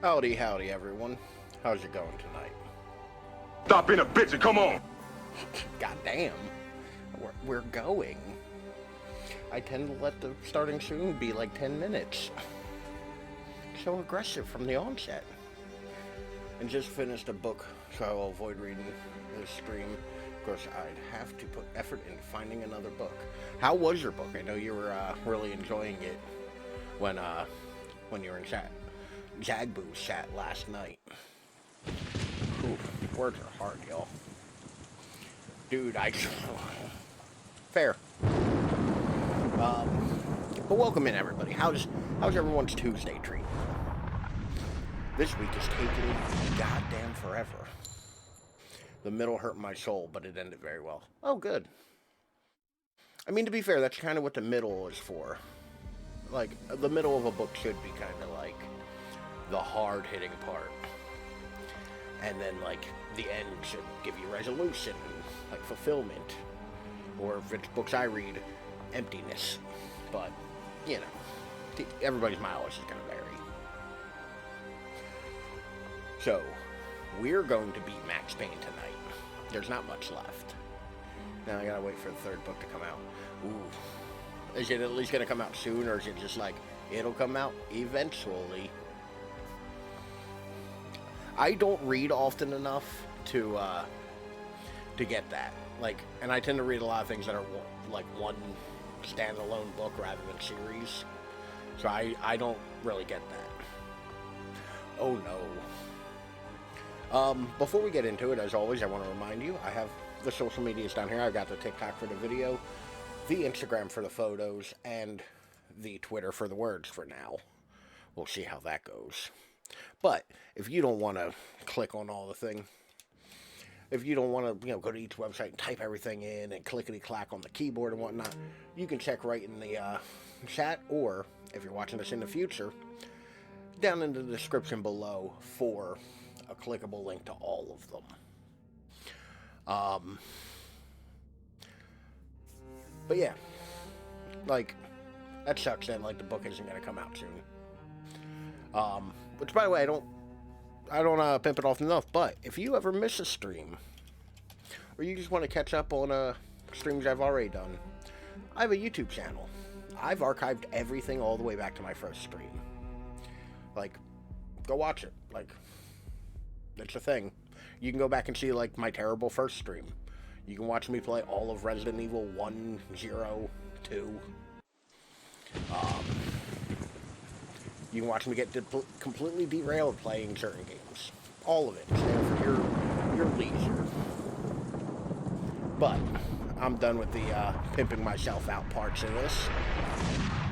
Howdy, howdy, everyone. How's it going tonight? Stop being a bitch and come on! Goddamn, we're going. I tend to let the starting soon be like 10 minutes. So aggressive from the onset. And just finished a book, so I will avoid reading this stream. Of course, I'd have to put effort into finding another book. How was your book? I know you were really enjoying it when you were in chat. Jagboo's chat last night. Oof, words are hard, y'all. Dude, fair. But welcome in, everybody. How's everyone's Tuesday treat? This week is taking goddamn forever. The middle hurt my soul, but it ended very well. Oh, good. I mean, to be fair, that's kind of what the middle is for. Like, the middle of a book should be kind of like the hard-hitting part. And then, like, the end should give you resolution, like fulfillment. Or if it's books I read, emptiness. But, you know, everybody's mileage is going to vary. So, we're going to beat Max Payne tonight. There's not much left. Now I gotta wait for the third book to come out. Ooh. Is it at least gonna come out soon, or is it just like, it'll come out eventually? I don't read often enough to get that. Like, and I tend to read a lot of things that are like one standalone book rather than series. So I don't really get that. Oh no. Before we get into it, as always, I want to remind you, I have the social medias down here. I've got the TikTok for the video, the Instagram for the photos, and the Twitter for the words for now. We'll see how that goes. But if you don't want to click on all the thing, if you don't want to, go to each website and type everything in and clickety-clack on the keyboard and whatnot, you can check right in the chat, or if you're watching this in the future, down in the description below for a clickable link to all of them. But yeah, like, that sucks that, like, the book isn't going to come out soon. Which, by the way, I don't pimp it off enough, but if you ever miss a stream, or you just want to catch up on streams I've already done, I have a YouTube channel. I've archived everything all the way back to my first stream. Like, go watch it. Like, it's a thing. You can go back and see, like, my terrible first stream. You can watch me play all of Resident Evil 1, 0, 2. You can watch me get completely derailed playing certain games. All of it. It's there for your leisure. But I'm done with the pimping myself out parts of this.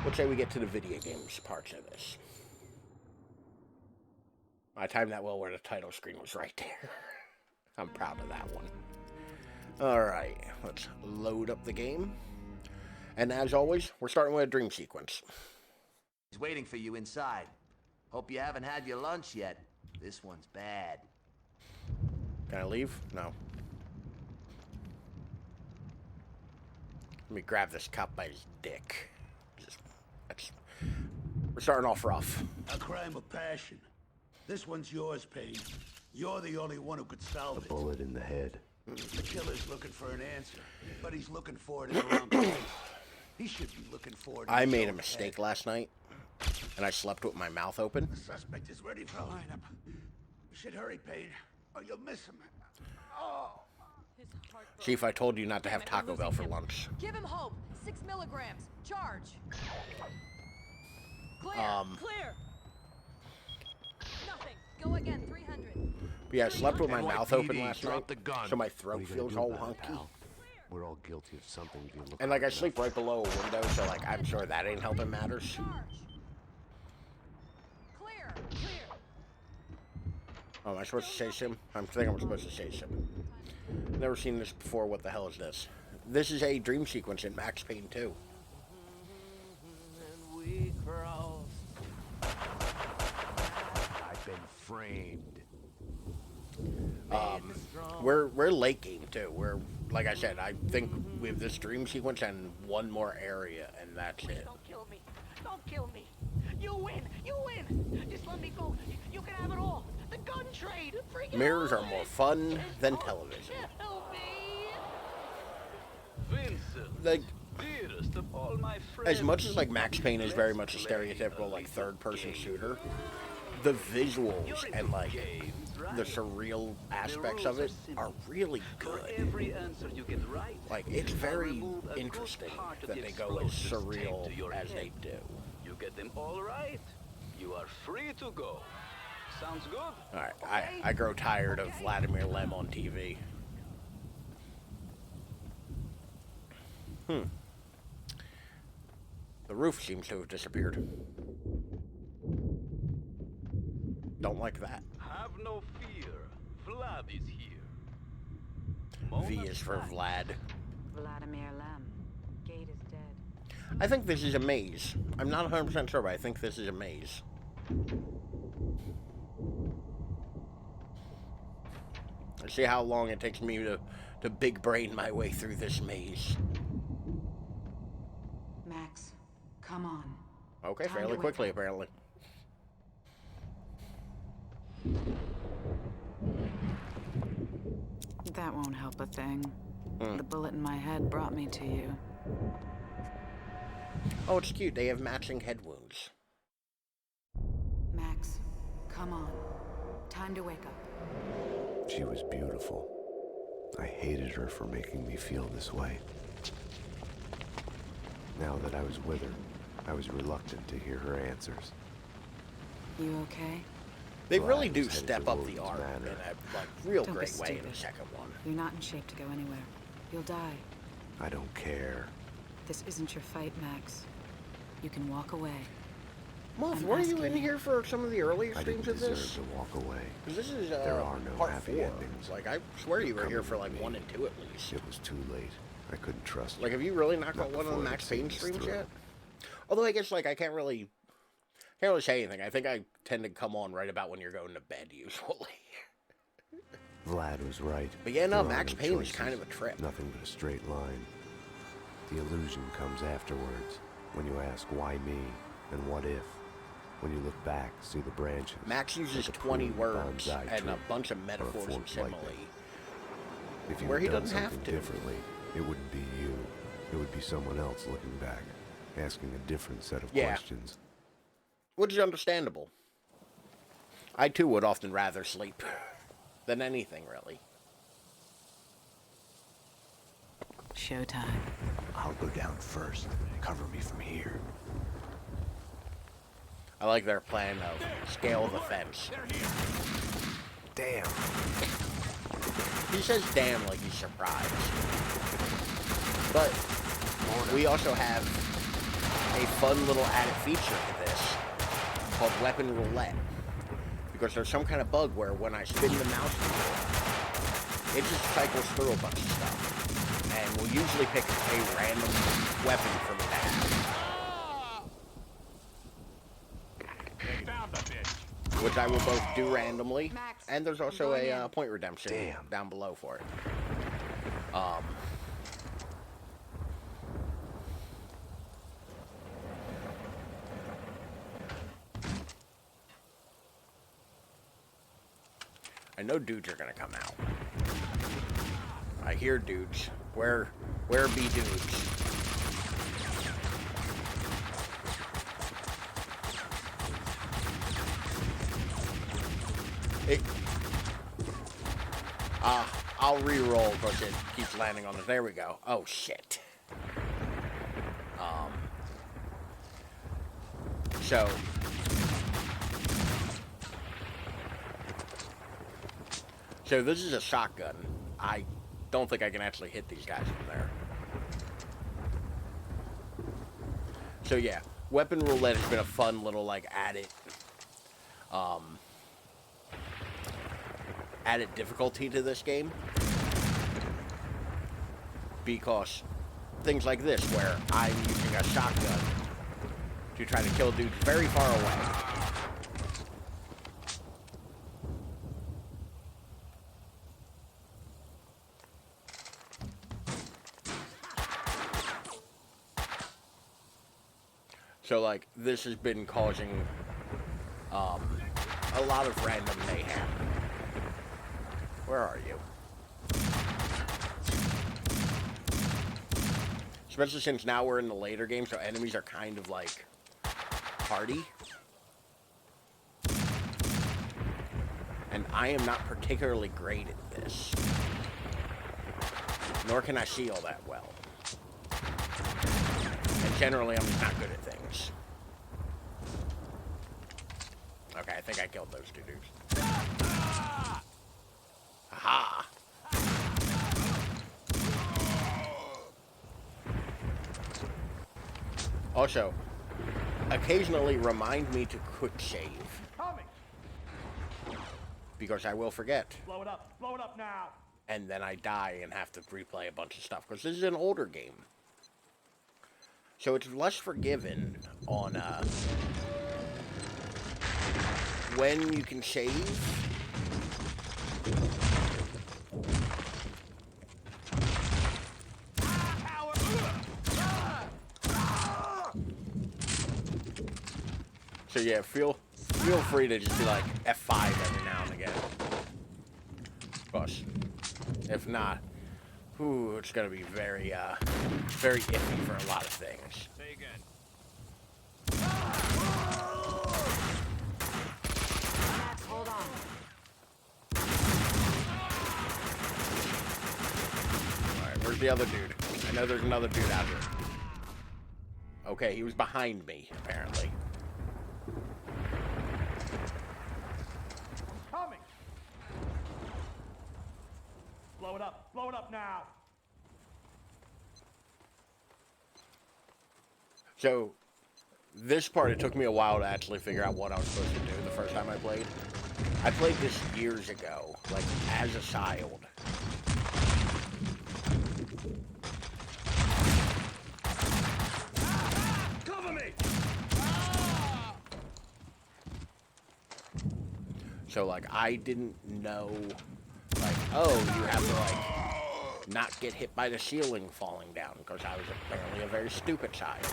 Let's say we get to the video games parts of this. I timed that well where the title screen was right there. I'm proud of that one. Alright, let's load up the game. And as always, we're starting with a dream sequence. He's waiting for you inside. Hope you haven't had your lunch yet. This one's bad. Can I leave? No. Let me grab this cop by his dick. We're starting off rough. A crime of passion. This one's yours, Payne. You're the only one who could solve it. A bullet in the head. The killer's looking for an answer, but he's looking for it in the wrong place. He should be looking for it in I his made a own mistake head. last night, and I slept with my mouth open. The suspect is ready for a lineup. We should hurry, Payne, or you'll miss him. Oh. Chief, I told you not to have Taco Bell for lunch. Give him hope. 6 milligrams. Charge. Clear. Clear. Nothing. Go again. 300. But yeah, I slept with my NYPD, mouth open last drop night, the gun. so my What are throat you gonna feels do all about it, hunky. pal? We're all guilty of something if you look And like I hard sleep enough. right below a window, so like I'm sure that ain't helping matters. Charge. Clear. Clear. Oh, am I supposed to say sim? I think I'm supposed to say sim. Never seen this before. What the hell is this? This is a dream sequence in Max Payne 2. I've been framed. We're late game too. We're, like I said, I think We have this dream sequence and one more area, and that's it. Don't kill me. Don't kill me. You win. You win. Just let me go. You can have it all. The gun trade. Bring it Mirrors on. are more fun than television. Kill me. Vincent, Like, dearest of all my friends. as much as like Max Payne is very much a stereotypical like third-person shooter, the visuals and like the surreal aspects of it are really For good. every answer you get right, Like, it's I'll very remove a good interesting part of that the they go as explosives surreal taped to your as head. they do. You get them all right, you are free to go. Sounds good? Alright, I grow tired of Vladimir Lem on TV. The roof seems to have disappeared. Don't like that. Have no fear. Vlad is here. V Mona's is for back. Vlad. Vladimir Lem. Gate is dead. I think this is a maze. I'm not 100% sure, but I think this is a maze. Let's see how long it takes me to big brain my way through this maze. Max, come on. Okay, Time to fairly wake quickly up. apparently. That won't help a thing. Hmm. The bullet in my head brought me to you. Oh, it's cute. They have matching head wounds. Max, come on. Time to wake up. She was beautiful. I hated her for making me feel this way. Now that I was with her, I was reluctant to hear her answers. You okay? They Glad really I do was headed step to up the Williams art Manor. in a like real Don't be great way in the stupid. second one. You're not in shape to go anywhere. You'll die. I don't care. This isn't your fight, Max. You can walk away. Moth, I'm were you asking in you. here for some of the earlier I didn't streams of deserve this? to walk away. 'Cause this is There are no part happy 4. endings. Like, I swear you were here Coming for like with 1 me. and 2 at least. It was too late. I couldn't trust Like, you. have you really not got Not one of the before Max they'd seen Payne this streams through. yet? Although I guess like I can't really say anything. I think I tend to come on right about when you're going to bed usually. Vlad was right. But yeah, no, There are Max Payne is choices, kind of a trip. Nothing but a straight line. The illusion comes afterwards, when you ask why me and what if. When you look back, see the branches. Max uses like a 20 pruned words bonsai and a tree bunch of or a metaphors and forked simile. lightning. If you where had he done doesn't have something to. differently, it wouldn't be you. It would be someone else looking back, asking a different set of Yeah. questions. Which is understandable. I too would often rather sleep than anything, really. Showtime. I'll go down first. Cover me from here. I like their plan of scale the fence. Damn. He says damn like he's surprised. But we also have a fun little added feature to this called weapon roulette. Because there's some kind of bug where when I spin the mouse wheel, it just cycles through a bunch of stuff. And we'll usually pick a random weapon from the bag. Which I will both do randomly, Max, and there's I'm also going a in. point redemption Damn. down below for it. I know dudes are gonna come out. I hear dudes. Where be dudes? It, I'll re-roll because it keeps landing on it. There we go. Oh shit. So this is a shotgun. I don't think I can actually hit these guys from there. So yeah, weapon roulette has been a fun little like added difficulty to this game, because things like this where I'm using a shotgun to try to kill dudes very far away. So, like, this has been causing a lot of random mayhem. Where are you? Especially since now we're in the later game, so enemies are kind of like hardy. And I am not particularly great at this. Nor can I see all that well. And generally, I'm just not good at things. Okay, I think I killed those two dudes. Aha! Also, occasionally remind me to quick save. Because I will forget. Blow it up now. And then I die and have to replay a bunch of stuff. Because this is an older game. So it's less forgiven on when you can save. So yeah, feel free to just be like F5 every now and again. Of course. If not, ooh, it's gonna be very iffy for a lot of things. Say again. Max, hold on. Alright, where's the other dude? I know there's another dude out here. Okay, he was behind me, apparently. Coming. Blow it up now. So, this part, it took me a while to actually figure out what I was supposed to do the first time I played. I played this years ago, like, as a child. Cover me. So, like, I didn't know, like, oh, you have to, like, not get hit by the ceiling falling down, because I was apparently a very stupid child.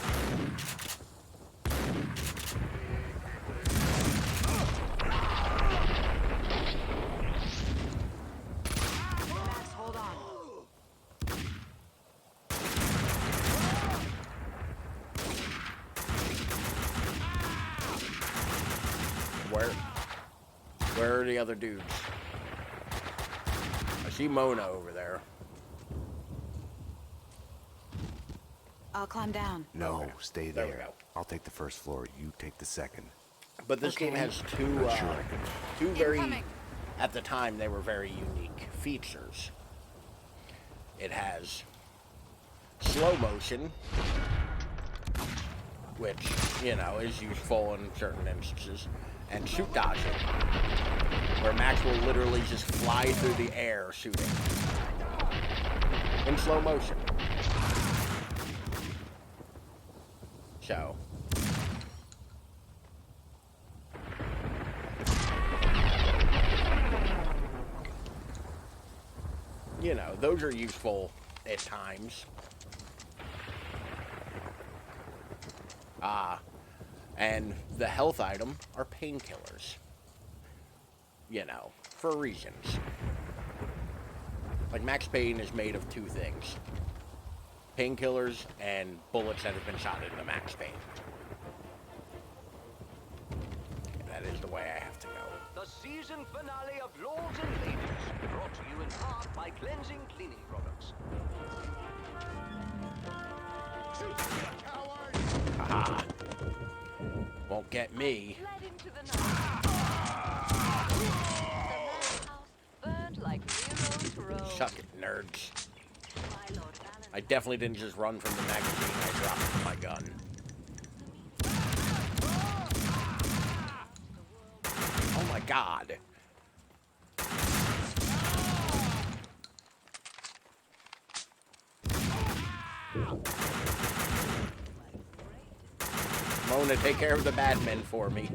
Max, hold on. Where are the other dudes? I see Mona over there. I'll climb down. No, Okay. stay There we there. go. I'll take the first floor. You take the second. But this game has two, Not sure I can. two very, Incoming. at the time, they were very unique features. It has slow motion, which, you know, is useful in certain instances, and shoot dodging, where Max will literally just fly through the air shooting in slow motion. So, you know, those are useful at times. And the health item are painkillers. You know, for reasons. Like, Max Payne is made of two things. Painkillers and bullets that have been shot into Max Payne. And that is the way I have to go. The season finale of Lords and Ladies, brought to you in part by Cleansing Cleaning Products. Haha. Won't get me. Fled into the night. The man's house burned like Nero's road. Suck it, nerds. My Lord Valentine. I definitely didn't just run from the magazine I dropped from my gun. Oh my god. Mona, take care of the bad men for me.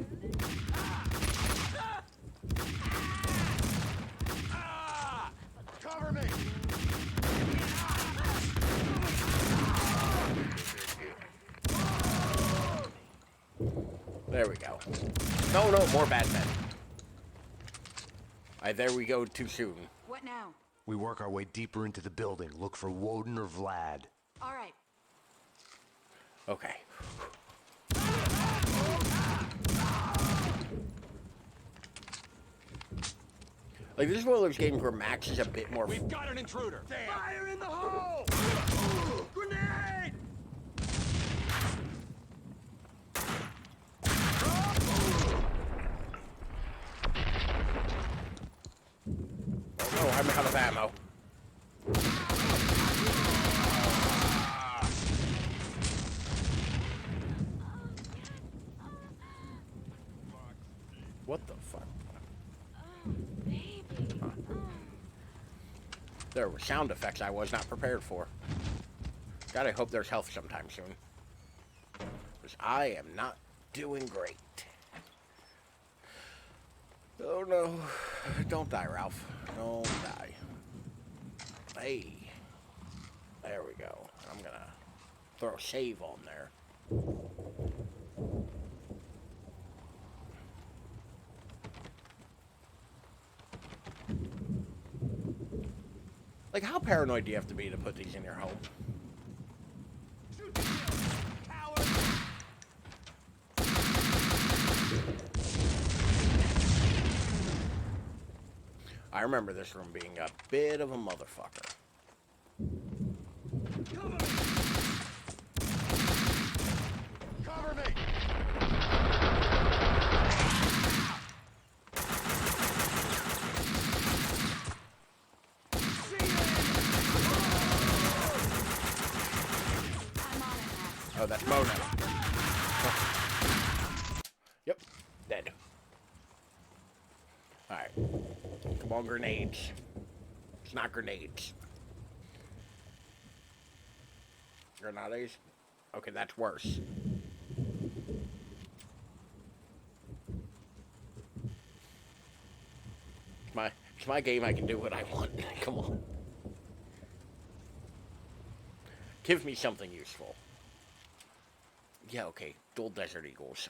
Cover me! There we go. No, no, more Batman. Alright, there we go too soon. What now? We work our way deeper into the building, look for Woden or Vlad. All right. Okay. Like, this is one of those games where Max is a bit more... We've got an intruder. Damn. Fire in the hole! Grenade! Oh, I'm out of ammo. What the fuck? Huh. There were sound effects I was not prepared for. God, I hope there's health sometime soon. Because I am not doing great. Oh no. Don't die, Ralph. Don't die. Hey. There we go. I'm gonna throw a save on there. Like, how paranoid do you have to be to put these in your home? I remember this room being a bit of a motherfucker. Cover me! Oh, that's Mona. Yep, dead. Alright. Come on, grenades. It's not grenades. Grenades? Okay, that's worse. It's my game, I can do what I want. Come on. Give me something useful. Yeah, okay. Dual Desert Eagles.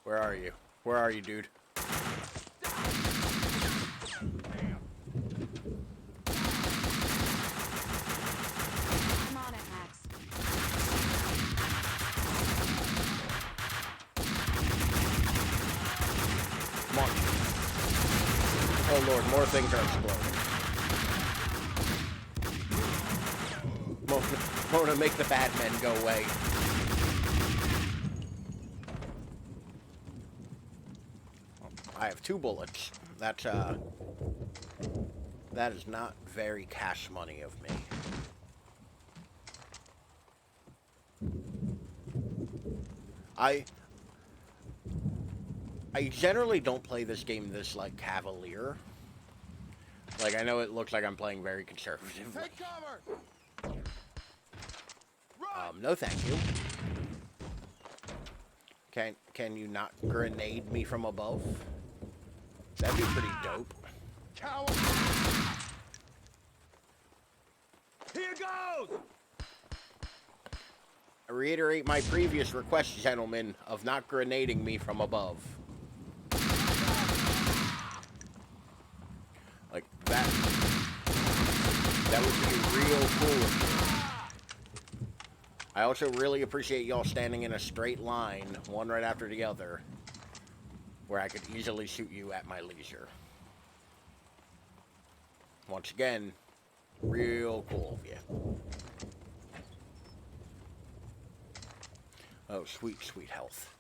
Where are you? Where are you, dude? I'm on it, Max. Come on. Oh lord, more things are exploding. Mona, make the bad men go away. I have 2 bullets. That is not very cash money of me. I generally don't play this game this, like, cavalier. Like, I know it looks like I'm playing very conservatively. Take cover! No thank you. Can you not grenade me from above? That'd be pretty dope. Coward! Here goes! I reiterate my previous request, gentlemen, of not grenading me from above. Like, that would be real cool of you. I also really appreciate y'all standing in a straight line, one right after the other, where I could easily shoot you at my leisure. Once again, real cool of you. Oh, sweet, sweet health.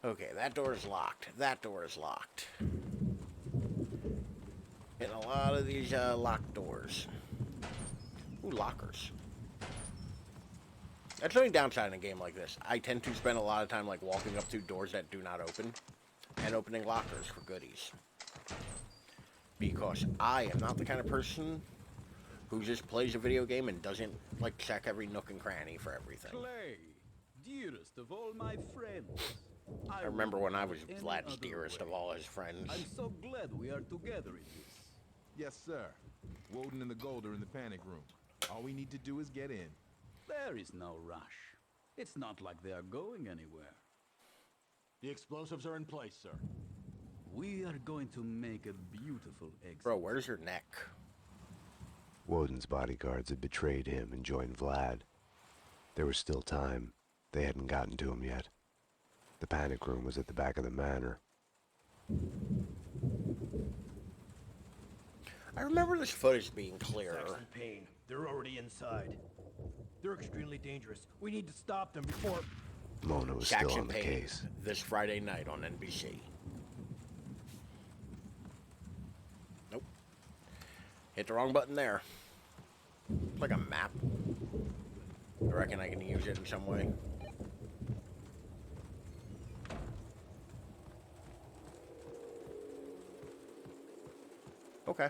Okay, that door is locked. That door is locked. Hitting a lot of these locked doors. Ooh, lockers. That's the only downside in a game like this. I tend to spend a lot of time like walking up to doors that do not open and opening lockers for goodies. Because I am not the kind of person who just plays a video game and doesn't like check every nook and cranny for everything. Clay, dearest of all my friends. I remember when I was any Vlad's other dearest way. of all his friends. I'm so glad we are together in this. Yes, sir. Woden and the Gold are in the panic room. All we need to do is get in. There is no rush. It's not like they are going anywhere. The explosives are in place, sir. We are going to make a beautiful exit. Bro, where's your neck? Woden's bodyguards had betrayed him and joined Vlad. There was still time. They hadn't gotten to him yet. The panic room was at the back of the manor. I remember this footage being clearer. Saxon Payne. They're already inside. They're extremely dangerous. We need to stop them before... Mona was still Saxon on the Payne, case. this Friday night on NBC. Nope. Hit the wrong button there. It's like a map. I reckon I can use it in some way. Okay.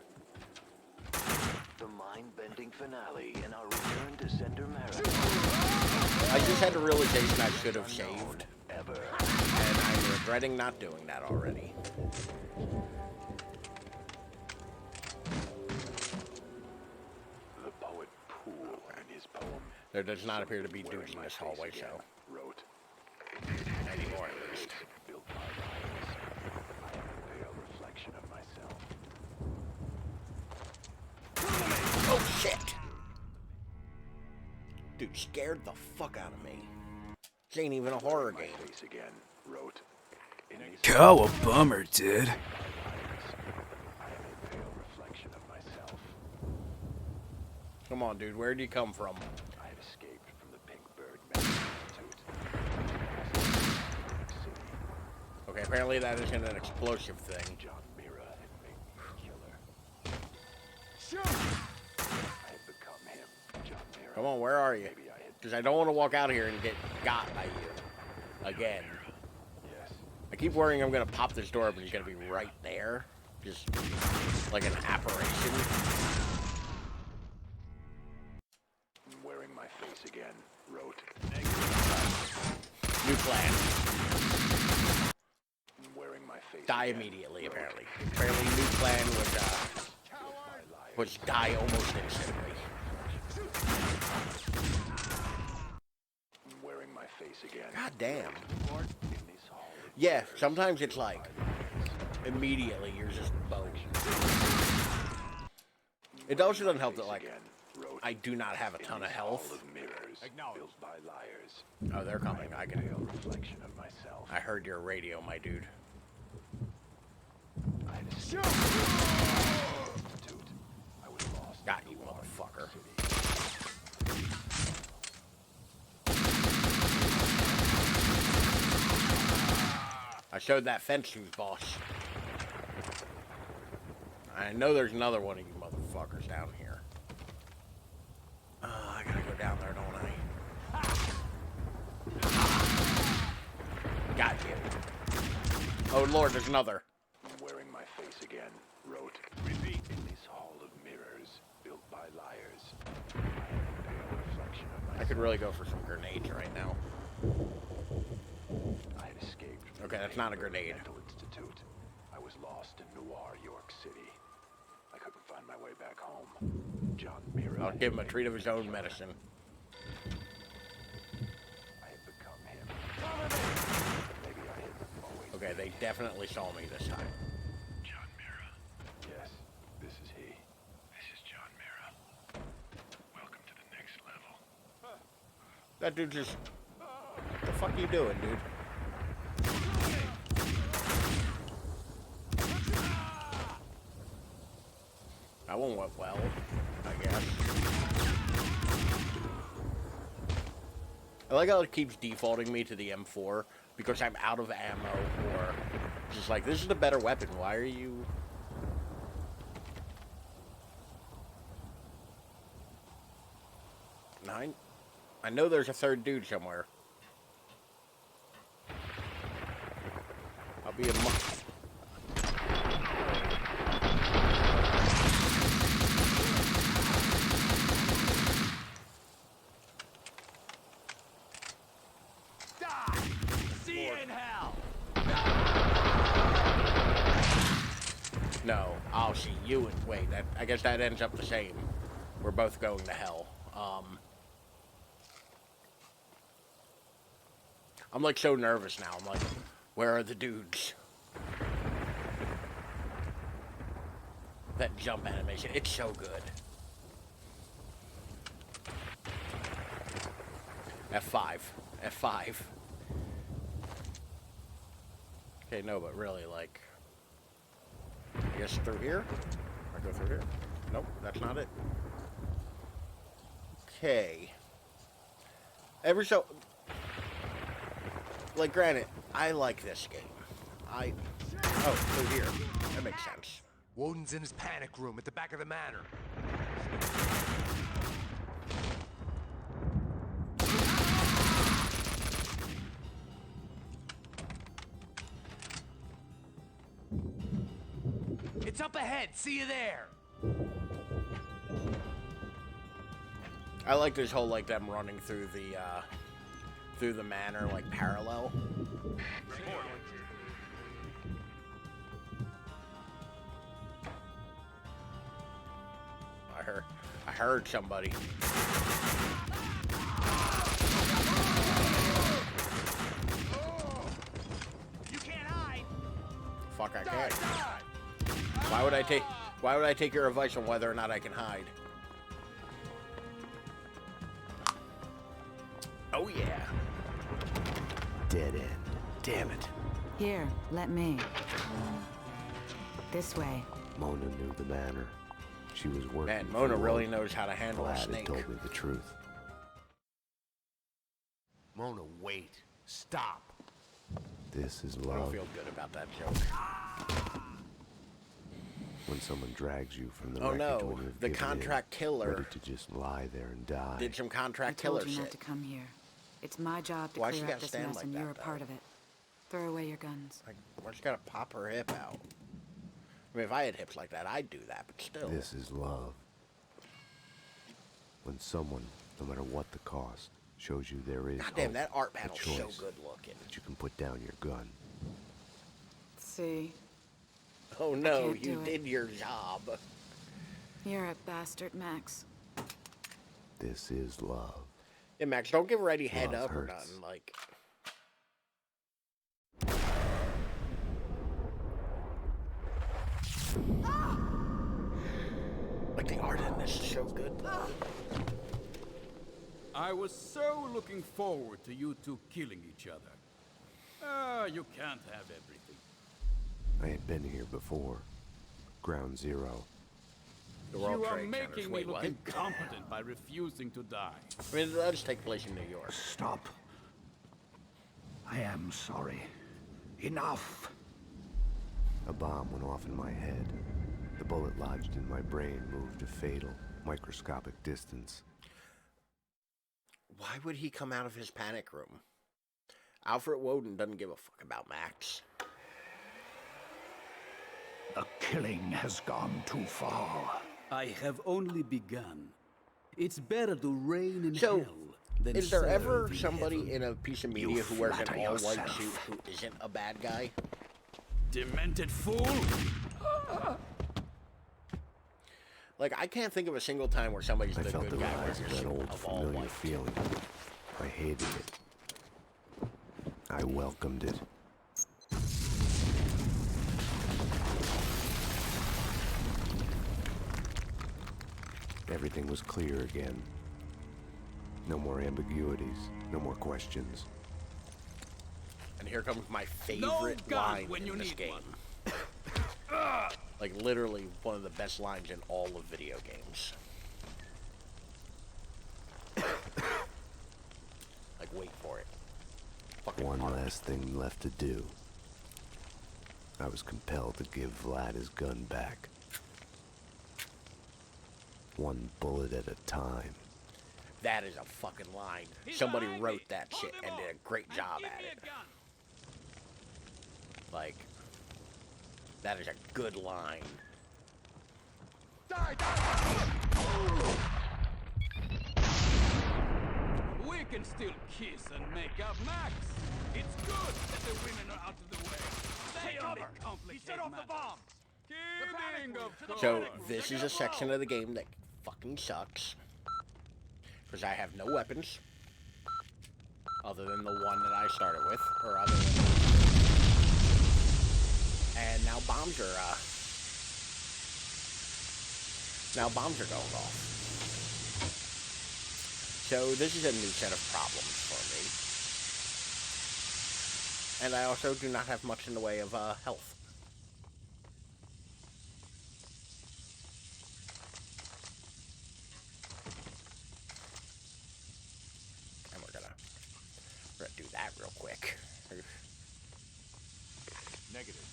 The mind-bending finale in our return to Sender Marathon. I just had a realization I should have saved. Ever. And I'm regretting not doing that already. The poet Poole in his poem. There does not appear to be dudes in this hallway, so. Wrote. Anymore, at least. Built by liars. I am a pale reflection of myself. Oh, shit! Dude scared the fuck out of me. This ain't even a horror game. Face again. Wrote. Oh, a bummer, dude. I am a pale reflection of myself. Come on, dude. Where'd you come from? I have escaped from the Pink Bird Medical Institute. Okay, apparently that isn't an explosive thing. John Mira had made me a killer. Shoot! I had become him, John Mira. Come on, where are you? Maybe I had. Because I don't want to walk out here and get got by you. Again. Yes. I keep worrying I'm going to pop this door up and he's going to be right there. Just like an apparition. I'm wearing my face again. Wrote. New plan. I'm wearing my face Die again. immediately, apparently. Apparently, new plan was die almost instantly. I'm wearing my face again. God damn. In this hall of Yeah, sometimes it's like immediately you're just boned. It also doesn't help that like again. Wrote. I do not have a ton of Hall health. of mirrors built by liars. Oh, they're coming. I can. Pale reflection of myself. I heard your radio, my dude. I had escaped from the Institute. I was lost. Got you, motherfucker. I showed that fence who's boss. I know there's another one of you motherfuckers down here. I gotta go down there, don't I? Got you. Oh lord, there's another. I'm wearing my face again. Wrote. Repeat. In this hall of mirrors built by liars. I am a pale reflection of myself. I could really go for some grenades right now. I had escaped from Okay, the that's not a Pink Bird grenade. Mental Institute. I was lost in Noir, York City. I couldn't find my way back home. John Mira. I'll give him a treat of his own medicine. I had become him. Maybe I had always. Okay, they definitely saw me this time. John Mira. Yes, this is he. This is John Mira. Welcome to the next level. That dude just... What the fuck are you doing, dude? That one went well, I guess. I like how it keeps defaulting me to the M4 because I'm out of ammo or just like, this is a better weapon. Why are you... Nine? I know there's a third dude somewhere. I'll be a month. in hell! No. Oh, see, you and... Wait, that, I guess that ends up the same. We're both going to hell. I'm, like, so nervous now. I'm like, where are the dudes? That jump animation, it's so good. F5. F5. Okay, no, but really, like... I guess through here? I go through here? Nope, that's not it. Okay. Every so... Like, granted, I like this game. Oh, through here. That makes sense. Woden's in his panic room at the back of the manor. It's up ahead. See you there. I like this whole, like, them running through the manor, like, parallel. I heard somebody. You can't hide. Fuck, I can't. Why would I take your advice on whether or not I can hide? Oh yeah. Dead end. Damn it. Here, let me. This way. Mona knew the manor. She was working. Man, Mona really knows how to handle a Vlad snake. had told me the truth. Mona, wait. Stop. This is I don't love. feel good about that joke. When someone drags you from the Oh wreckage no, when you've the given contract in, killer ready to just lie there and die. did some I contract told killer you not shit. to come here. It's my job to Why she clear up gotta this stand mess, like and that, you're a though? part of it. Throw away your guns. Like, why she gotta pop her hip out? I mean, if I had hips like that, I'd do that, but still. This is love. When someone, no matter what the cost, shows you there is God damn, hope, that art a panel's choice, so good looking. that you can put down your gun. See? Oh no, can't you do it. did your job. You're a bastard, Max. This is love. Yeah, Max, don't give her any head Love up or hurts. nothing. Like, like the art in this is so good. I was so looking forward to you two killing each other. You can't have everything. I had been here before. Ground Zero. The World You are Trade Centers. making me Wait, look what? incompetent by refusing to die. I mean, that does take place in New York. Stop. I am sorry. Enough. A bomb went off in my head. The bullet lodged in my brain moved a fatal, microscopic distance. Why would he come out of his panic room? Alfred Woden doesn't give a fuck about Max. The killing has gone too far. I have only begun. It's better to reign in So, hell than is there serve ever in somebody heaven. in a piece of media who wears an flatter all-white yourself. suit who isn't a bad guy? Demented fool! Like, I can't think of a single time where somebody's I the felt the good guy rise wears a of that suit old of all familiar white. feeling. I hated it. I welcomed it. Everything was clear again. No more ambiguities, no more questions. And here comes my No favorite gun line when you in this need game. one. Like, literally one of the best lines in all of video games. Like, wait for it. Fucking One art. last thing left to do. I was compelled to give Vlad his gun back. One bullet at a time. That is a fucking line. He's Somebody behind wrote me. that Hold shit him and off. did a great job Give at me it. a gun. Like, that is a good line. Weak can still kiss and make up, Max. It's good that the women are out of the way. They only complicate He set off the matters. bomb. Kidding, of course. So this is a section of the game that fucking sucks. Because I have no weapons. Other than the one that I started with. Or other than... And now bombs are, Now bombs are going off. So this is a new set of problems for me. And I also do not have much in the way of, health. And we're gonna do that real quick. Negative.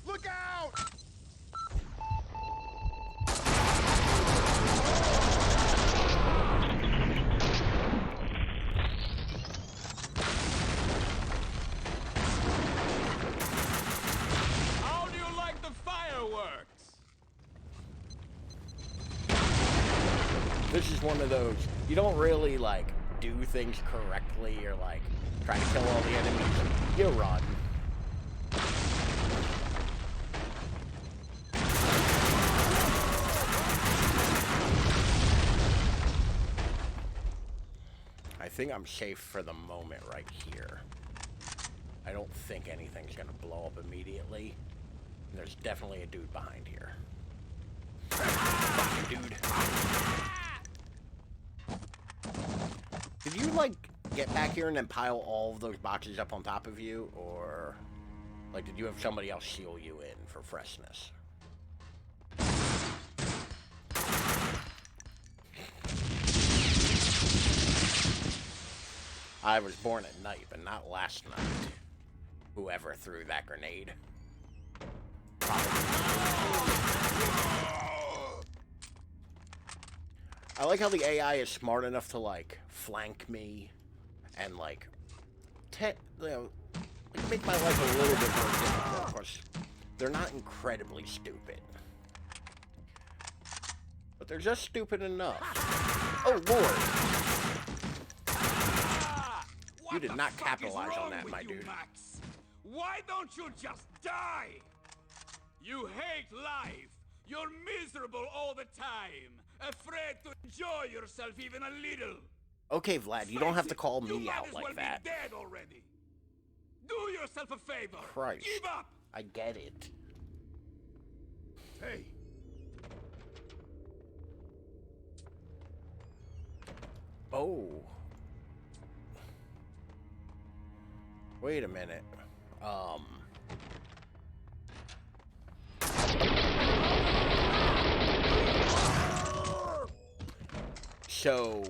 Look out! How do you like the fireworks? This is one of those, you don't really, like, do things correctly or, like, try to kill all the enemies. You run. I think I'm safe for the moment right here. I don't think anything's gonna blow up immediately. And there's definitely a dude behind here. Fucking dude. Did you, like, get back here and then pile all of those boxes up on top of you? Or, like, did you have somebody else seal you in for freshness? I was born at night, but not last night. Whoever threw that grenade. I like how the AI is smart enough to, like, flank me and, like, make my life a little bit more difficult. Of course, they're not incredibly stupid. But they're just stupid enough. Oh, Lord. You did not capitalize on that, my dude. Max? Why don't you just die? You hate life. You're miserable all the time. Afraid to enjoy yourself even a little. Okay, Vlad, you don't have to call me out like that. Be dead already. Do yourself a favor. Christ. Give up. I get it. Hey. Oh. Wait a minute. So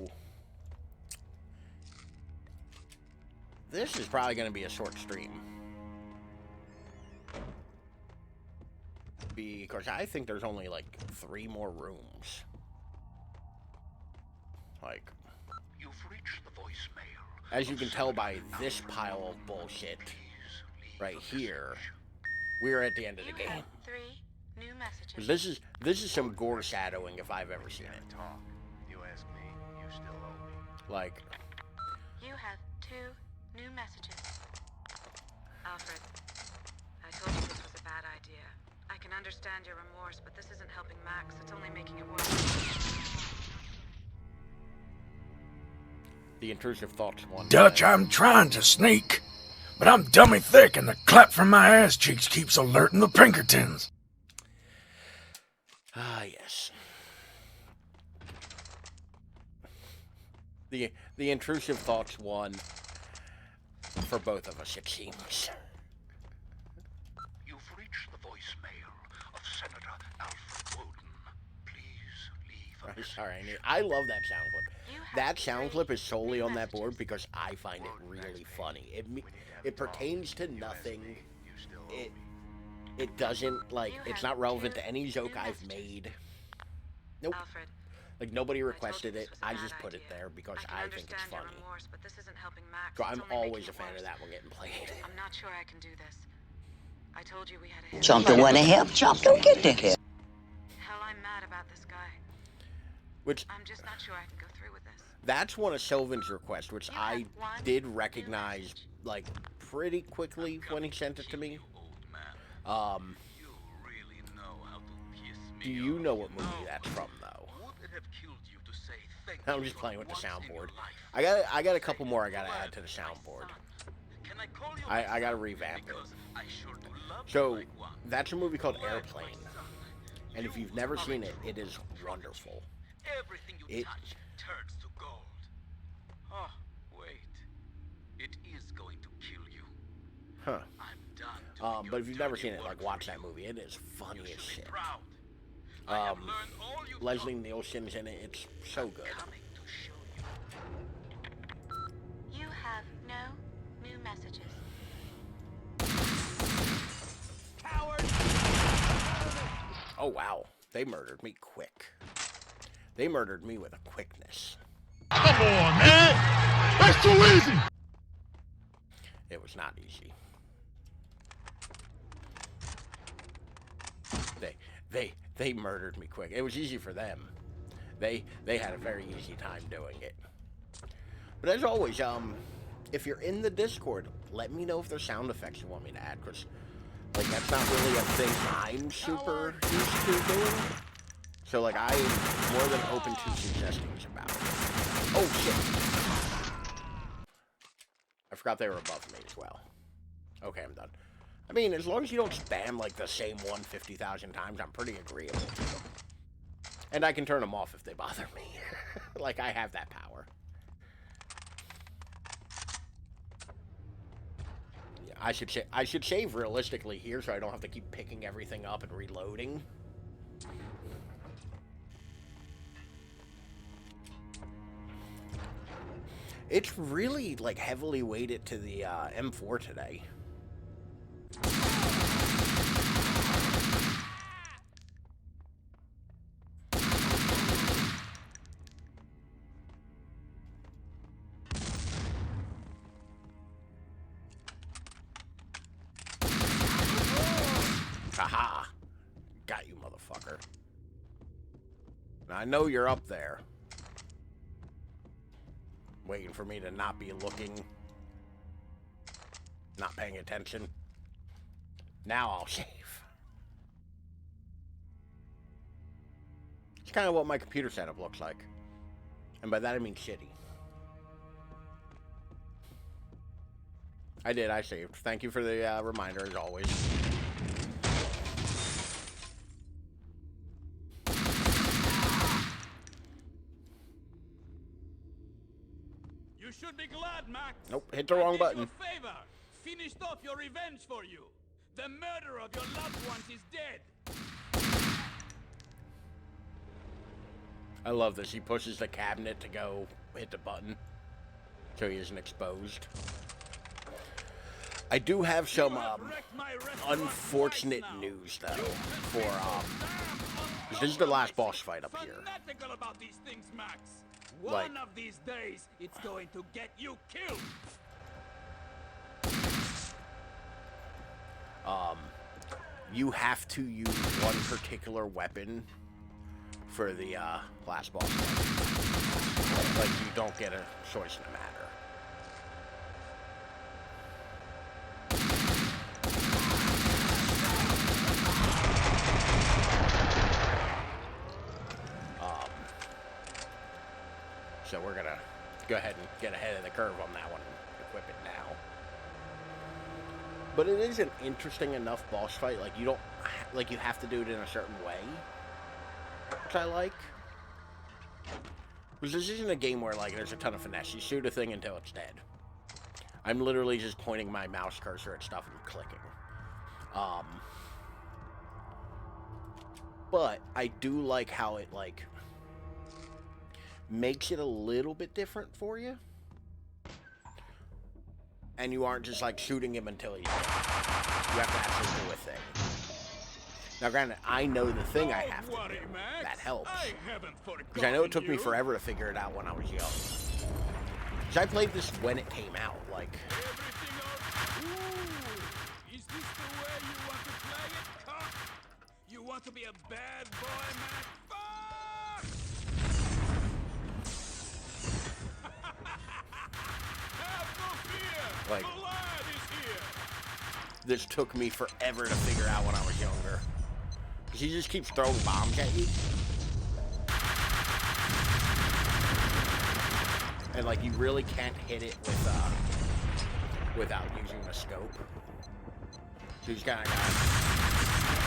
this is probably going to be a short stream. Because I think there's only like 3 more rooms. Like, You've reached the voicemail. As you can tell by this pile of bullshit right here, we're at the end of the game. 3 new messages. This is some gore shadowing if I've ever seen it. You ask me, you still owe me. Like, You have 2 new messages. Alfred, I told you this was a bad idea. I can understand your remorse, but this isn't helping Max. It's only making it worse. the intrusive thoughts one. Dutch, I'm trying to sneak, but I'm dummy thick and the clap from my ass cheeks keeps alerting the Pinkertons. Ah, yes. The intrusive thoughts won for both of us, it seems. You've reached the voicemail of Senator Alfred Woden. Please leave a message. Sorry, I love that sound clip. That sound clip is solely on that board because I find it really funny. It pertains to nothing. It doesn't, like, it's not relevant to any joke I've made. Nope. Alfred, Like, nobody requested this it. was a I bad just put it idea. there because I can I think it's understand your funny. remorse, but this isn't helping Max. So It's I'm only always making a it fan of worse. that one getting played. I'm not sure I can do this. I told you we had a hit. Chomp don't want to help. Chomp don't get the help. Hell, I'm mad about this guy. Which, I'm just not sure I can go through with this. that's one of Sylvan's requests, which I did recognize, like, pretty quickly when he sent it to me. Do you know what movie that's from, though? I'm just playing with the soundboard. I got a couple more I gotta add to the soundboard. I gotta revamp it. So, that's a movie called Airplane. And if you've never seen it, it is wonderful. It... turns to gold. Oh, wait. It is going to kill you. Huh. I'm done. But if you've never seen it, like, watch that movie. It is funny as shit. Leslie Nielsen's in it. It's so good. You have no new messages. Oh, wow. They murdered me quick. They murdered me with a quickness. Come on, man! That's too easy! It was not easy. They murdered me quick. It was easy for them. They had a very easy time doing it. But as always, if you're in the Discord, let me know if there's sound effects you want me to add, because, like, that's not really a thing I'm super used to doing. So, like, I'm more than open to suggestions about it. Oh, shit. I forgot they were above me as well. Okay, I'm done. I mean, as long as you don't spam, like, the same one 50,000 times, I'm pretty agreeable to them. And I can turn them off if they bother me. Like, I have that power. Yeah, I should save realistically here so I don't have to keep picking everything up and reloading. It's really, like, heavily weighted to the M4 today. Haha. Got you, motherfucker. Now, I know you're up there. Waiting for me to not be looking. Not paying attention. Now I'll shave. It's kind of what my computer setup looks like. And by that I mean shitty. I saved. Thank you for the reminder, as always. You should be glad, Max. Nope, hit the wrong button. I did you a favor. Finished off your revenge for you. The murderer of your loved ones is dead. I love this. He pushes the cabinet to go hit the button so he isn't exposed. I do have some unfortunate news, though, for this is the last boss fight up here. Fanatical about these things, Max. Like, One of these days, it's going to get you killed. You have to use one particular weapon for the last boss fight. Like, you don't get a choice in the matter. So we're gonna go ahead and get ahead of the curve on that one and equip it now. But it is an interesting enough boss fight. Like, you don't, like, you have to do it in a certain way, which I like. Because this isn't a game where, like, there's a ton of finesse. You shoot a thing until it's dead. I'm literally just pointing my mouse cursor at stuff and clicking. But I do like how it, like, makes it a little bit different for you. And you aren't just, like, shooting him until he's dead. You have to actually do a thing. Now, granted, I know the thing I have to do. That helps. Because I know it took me forever to figure it out when I was young. Because I played this when it came out, like... Is this the way you want to play it, cock? You want to be a bad boy, man? Fuck! Have no fear! Like, The lad is here! this took me forever to figure out when I was younger. Because he just keeps throwing bombs at you. And, like, you really can't hit it with, without using the scope. So he's kind of got...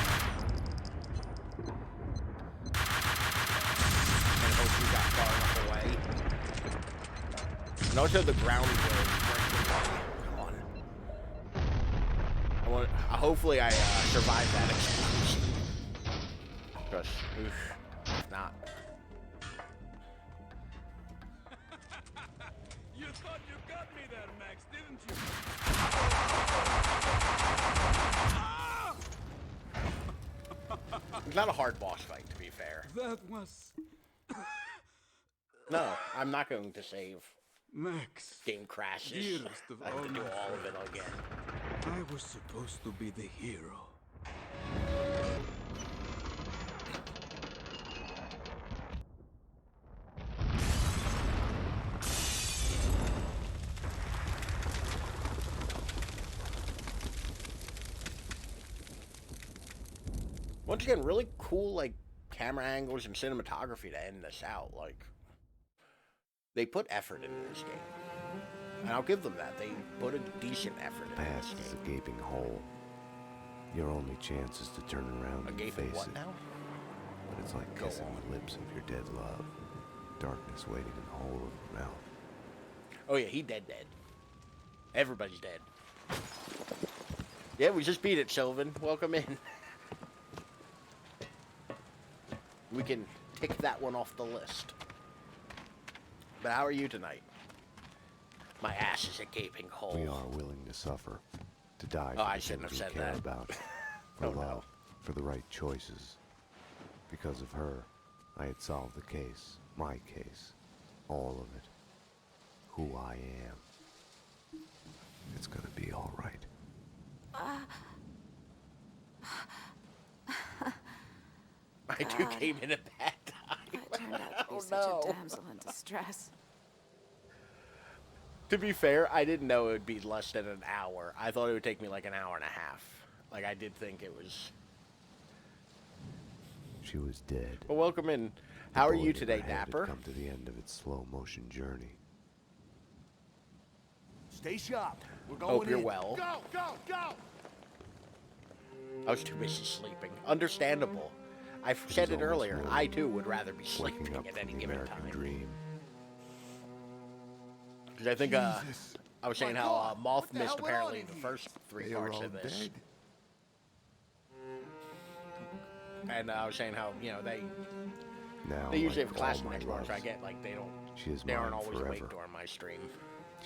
And hope you got far enough away. And also the ground will break the body. Come on. Hopefully I survive that explosion. Because, if not... You thought you got me there, Max, didn't you? It's not a hard boss fight, to be fair. That was... No, I'm not going to save. Max. Game crashes. Dearest of I have to do all all of it again. I was supposed to be the hero. Once again, really cool, like, camera angles and cinematography to end this out. Like, they put effort into this game. And I'll give them that. They put a decent effort into this Past is game. a gaping hole. Your only chance is to turn around and gaping face what it. now? But it's like kissing the lips of your dead love. Darkness waiting in the hole of your mouth. Oh yeah, he dead. Everybody's dead. Yeah, we just beat it, Sylvan. Welcome in. We can tick that one off the list. But how are you tonight? My ass is a gaping hole. We are willing to suffer, to die Oh, for I the shouldn't things have we said care that. about, for Oh, no. love, for the right choices. Because of her, I had solved the case, my case, all of it, who I am. It's gonna be all right. I too came in a bad time. I turned out to be Oh, such no. a damsel in distress. To be fair, I didn't know it would be less than an hour. I thought it would take me like an hour and a half. Like, I did think it was... She was dead. Well, welcome in. How are you today, Dapper? Come to the end of its slow motion journey. Stay sharp. We're going Hope you're in. well. Go, go, go! I was too busy sleeping. Understandable. I said it earlier. I, too, would rather be sleeping Waking up at from any the given American time. dream. Because I think, Jesus. I was saying My how God, Moth what the missed hell went on apparently in the here? first three They are parts all of this. dead. And I was saying how, you know, they Now, usually like have class all the my next morning, so I loves, get, like, she is they aren't mine always forever. awake during my stream.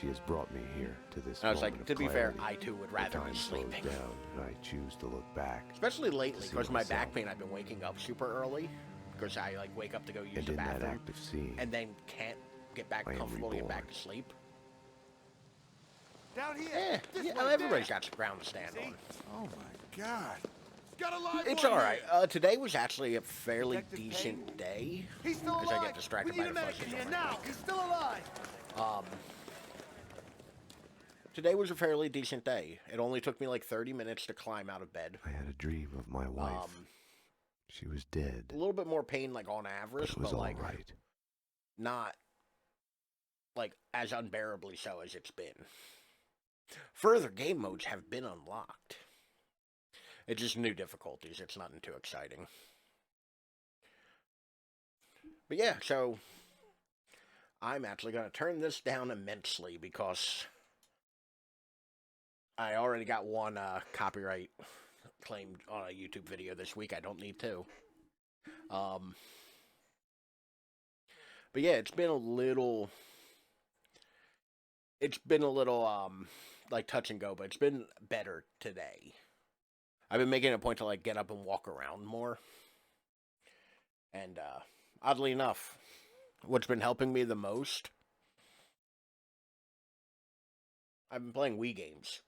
She has brought me here to this And I was moment like, of to be fair, clarity. I too would The rather be time slows sleeping. down, and I choose to look back. Especially lately, to see because of my myself. back pain, I've been waking up super early. Because I, like, wake up to go use And the in that bathroom. act of seeing, And then can't get back I am comfortable to get back reborn. to sleep. Down here. Yeah, This yeah, way, everybody's there. got some ground to stand on. Oh my God. Got a live It's one alright. here. Today was actually a fairly Detective decent Payne? day. He's still Because I alive. get distracted We by need the a medic fuzzies in here on my now. mic. He's still alive. Today was a fairly decent day. It only took me like 30 minutes to climb out of bed. I had a dream of my wife. She was dead, A little bit more pain, like, on but average, it was but, all like, right. not, like, as unbearably so as it's been. Further game modes have been unlocked. It's just new difficulties. It's nothing too exciting. But yeah, so I'm actually going to turn this down immensely because I already got one copyright claimed on a YouTube video this week. I don't need two. But yeah, it's been a little like touch and go, but it's been better today. I've been making it a point to like get up and walk around more. And oddly enough, what's been helping me the most, I've been playing Wii games.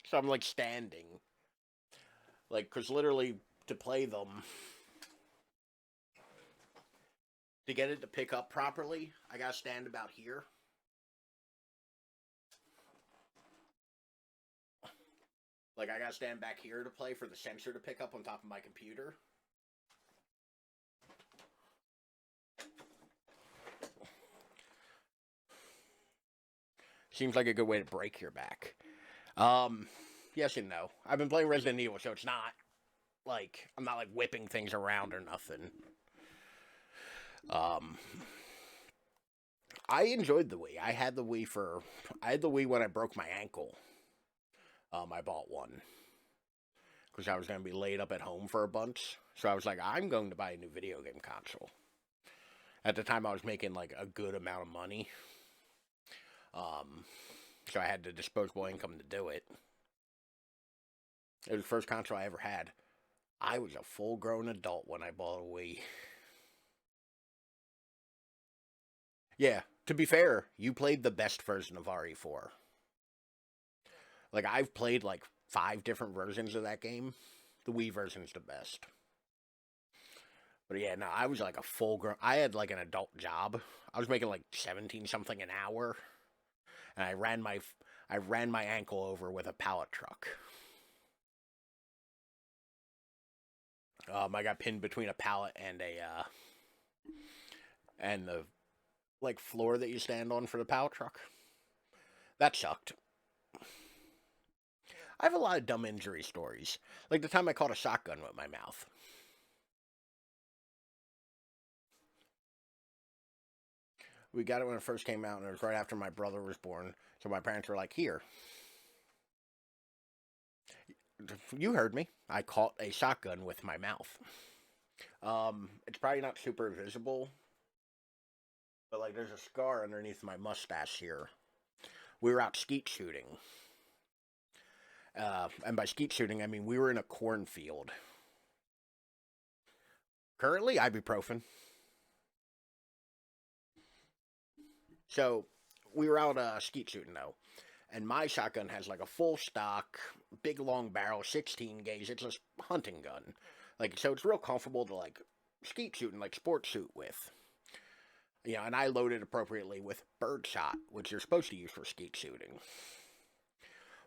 So I'm like standing. Like, because literally to play them, to get it to pick up properly, I gotta stand about here. Like, I gotta stand back here to play for the sensor to pick up on top of my computer. Seems like a good way to break your back. Yes and no. I've been playing Resident Evil, so it's not like I'm not like whipping things around or nothing. I enjoyed the Wii. I had the Wii when I broke my ankle. I bought one because I was going to be laid up at home for a bunch. So I was like, I'm going to buy a new video game console. At the time, I was making like a good amount of money. So I had the disposable income to do it. It was the first console I ever had. I was a full-grown adult when I bought a Wii. Yeah, to be fair, you played the best version of RE4. Like, I've played like 5 different versions of that game. The Wii version's the best. But yeah, no, I was like a full-grown... I had like an adult job. I was making like 17-something an hour. And I ran my ankle over with a pallet truck. I got pinned between a pallet and the like floor that you stand on for the pallet truck. That sucked. I have a lot of dumb injury stories. Like the time I caught a shotgun with my mouth. We got it when it first came out, and it was right after my brother was born. So my parents were like, here. You heard me. I caught a shotgun with my mouth. It's probably not super visible. But, like, there's a scar underneath my mustache here. We were out skeet shooting. And by skeet shooting, I mean we were in a cornfield. Currently, ibuprofen. So, we were out skeet shooting, though. And my shotgun has, like, a full stock, big long barrel, 16 gauge. It's a hunting gun. Like, so it's real comfortable to, like, skeet shoot and, like, sports shoot with. You know, and I loaded appropriately with birdshot, which you're supposed to use for skeet shooting.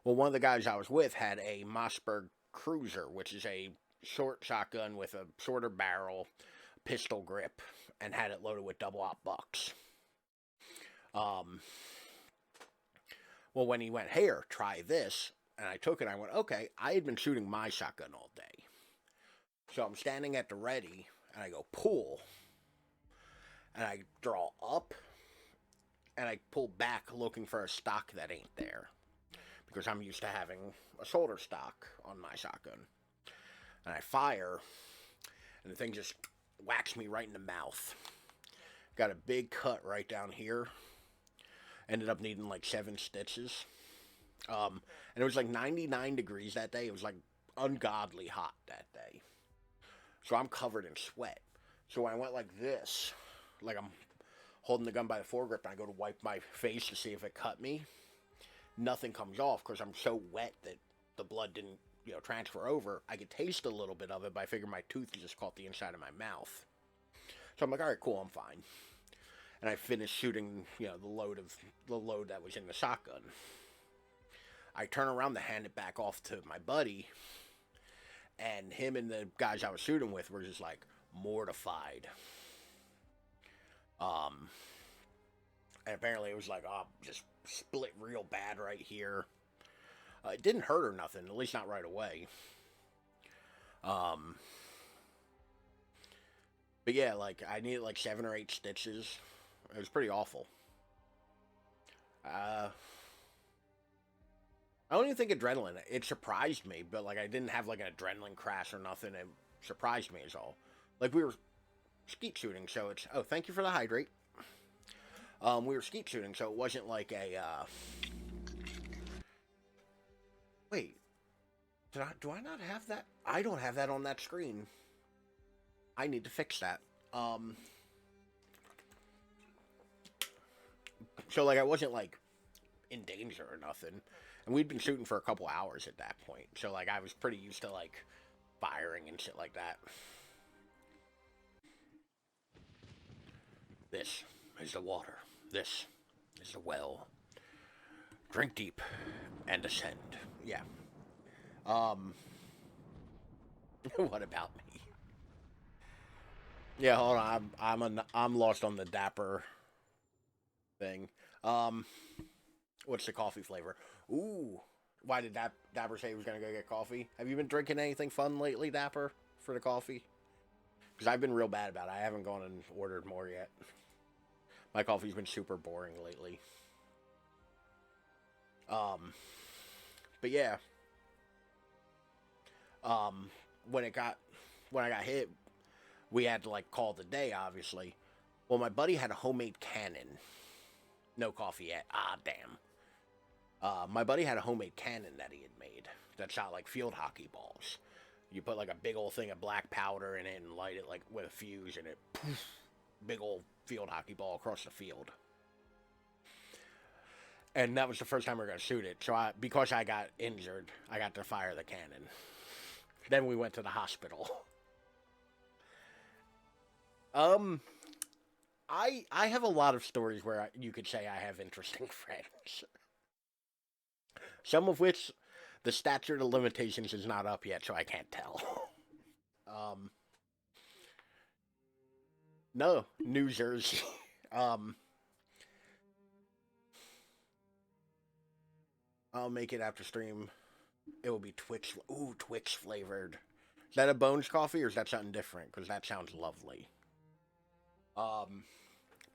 Well, one of the guys I was with had a Mossberg Cruiser, which is a short shotgun with a shorter barrel, pistol grip, and had it loaded with double-aught bucks. Well, when he went, here, try this, and I took it, I went, okay, I had been shooting my shotgun all day. So I'm standing at the ready, and I go, pull, and I draw up, and I pull back looking for a stock that ain't there. Because I'm used to having a shoulder stock on my shotgun. And I fire, and the thing just whacks me right in the mouth. Got a big cut right down here. Ended up needing like 7 stitches. And it was like 99 degrees that day. It was like ungodly hot that day. So I'm covered in sweat. So I went like this. Like I'm holding the gun by the foregrip, and I go to wipe my face to see if it cut me. Nothing comes off because I'm so wet that the blood didn't, you know, transfer over. I could taste a little bit of it, but I figured my tooth just caught the inside of my mouth. So I'm like, all right, cool, I'm fine. And I finished shooting, you know, the load that was in the shotgun. I turn around to hand it back off to my buddy, and him and the guys I was shooting with were just like mortified. And apparently it was like, just split real bad right here. It didn't hurt or nothing, at least not right away. But yeah, like, I needed like 7 or 8 stitches. It was pretty awful. I don't even think adrenaline. It surprised me, but like I didn't have like an adrenaline crash or nothing. It surprised me is all. Like we were skeet shooting, so it's... Oh, thank you for the hydrate. We were skeet shooting, so it wasn't like a... Wait. Do I not have that? I don't have that on that screen. I need to fix that. So, like, I wasn't, like, in danger or nothing. And we'd been shooting for a couple hours at that point. So, like, I was pretty used to, like, firing and shit like that. This is the water. This is the well. Drink deep and ascend. Yeah. What about me? Yeah, hold on. I'm lost on the Dapper thing. What's the coffee flavor? Ooh. Why did Dapper say he was gonna go get coffee? Have you been drinking anything fun lately, Dapper, for the coffee? Because I've been real bad about it. I haven't gone and ordered more yet. My coffee's been super boring lately. But yeah. When I got hit, we had to, like, call the day, obviously. Well, my buddy had a homemade cannon. No coffee yet. Ah, damn. My buddy had a homemade cannon that he had made that shot, like, field hockey balls. You put, like, a big old thing of black powder in it and light it, like, with a fuse, and it, poof, big old field hockey ball across the field. And that was the first time we were going to shoot it. So because I got injured, I got to fire the cannon. Then we went to the hospital. I have a lot of stories where you could say I have interesting friends. Some of which the statute of limitations is not up yet, so I can't tell. No, New Jersey. I'll make it after stream. It will be Twix. Ooh, Twix flavored. Is that a Bones coffee or is that something different? Because that sounds lovely. But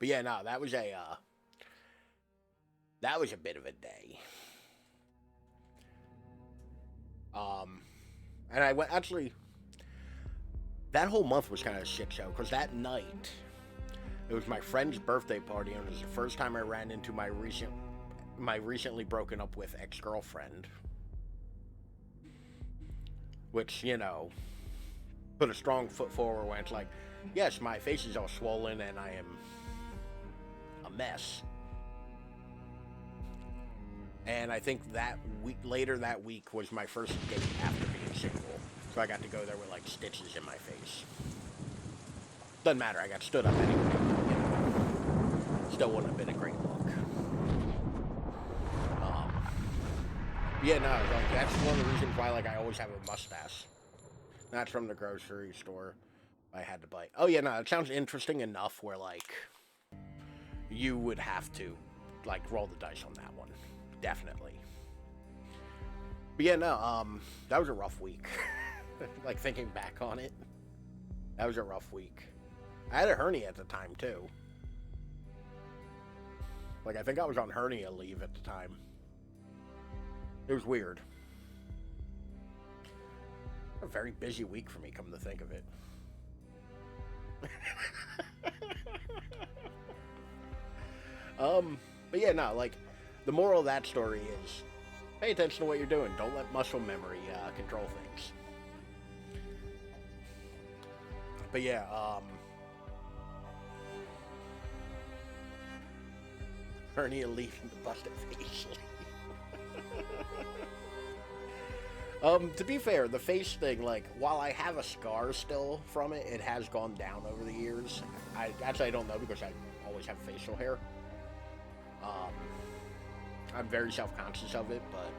yeah, no, that was a bit of a day. And I went, actually, that whole month was kind of a shit show, because that night, it was my friend's birthday party, and it was the first time I ran into my recently broken up with ex-girlfriend. Which, you know, put a strong foot forward when it's like, yes, my face is all swollen and I am a mess. And I think later that week was my first date after being single. So I got to go there with, like, stitches in my face. Doesn't matter, I got stood up anyway. Still wouldn't have been a great look. Yeah, no, like, that's one of the reasons why, like, I always have a mustache. That's from the grocery store. I had to bite. Oh, yeah, no, it sounds interesting enough where, like, you would have to, like, roll the dice on that one. Definitely. But yeah, no, that was a rough week. Like, thinking back on it, that was a rough week. I had a hernia at the time, too. Like, I think I was on hernia leave at the time. It was weird. A very busy week for me, come to think of it. But yeah, no, like, the moral of that story is, pay attention to what you're doing. Don't let muscle memory control things. But yeah, hernia leaving the busted face. To be fair, the face thing, like, while I have a scar still from it, it has gone down over the years. I don't know because I always have facial hair. I'm very self-conscious of it, but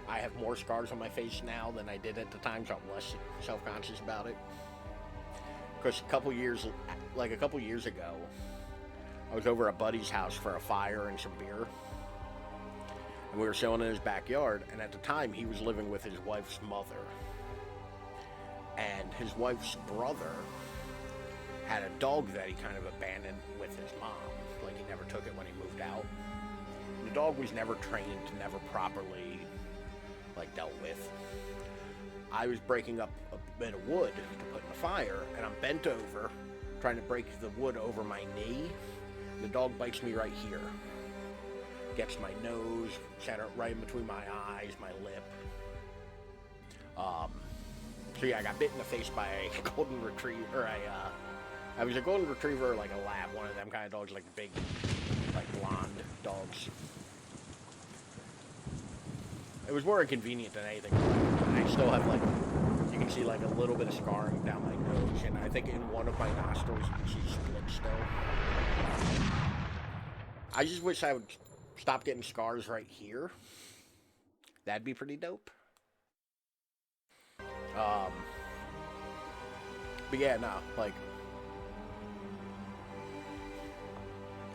I have more scars on my face now than I did at the time, so I'm less self-conscious about it. Because a couple years ago, I was over at buddy's house for a fire and some beer. And we were chilling in his backyard, and at the time, he was living with his wife's mother. And his wife's brother had a dog that he kind of abandoned with his mom. Like, he never took it when he moved out. And the dog was never trained, never properly, like, dealt with. I was breaking up a bit of wood to put in the fire, and I'm bent over, trying to break the wood over my knee. The dog bites me right here. Gets my nose, center right in between my eyes, my lip. So yeah, I got bit in the face by a golden retriever, or I was a golden retriever, or like a lab, one of them kind of dogs, like big, like blonde dogs. It was more inconvenient than anything. I still have like, you can see like a little bit of scarring down my nose, and I think in one of my nostrils you can see split still. I just wish I would stop getting scars right here. That'd be pretty dope. But yeah, no, like,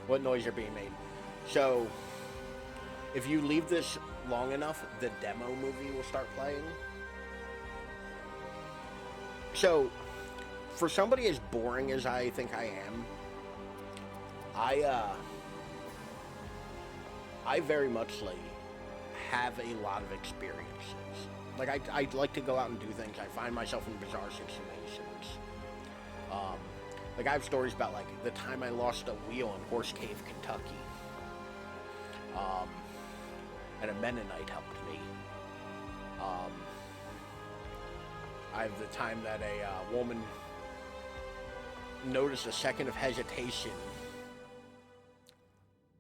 what noise are being made? So, if you leave this long enough, the demo movie will start playing. So, for somebody as boring as I think I am, I very much like have a lot of experiences. Like I like to go out and do things. I find myself in bizarre situations. Like I have stories about like the time I lost a wheel in Horse Cave, Kentucky. And a Mennonite helped me. I have the time that a woman noticed a second of hesitation.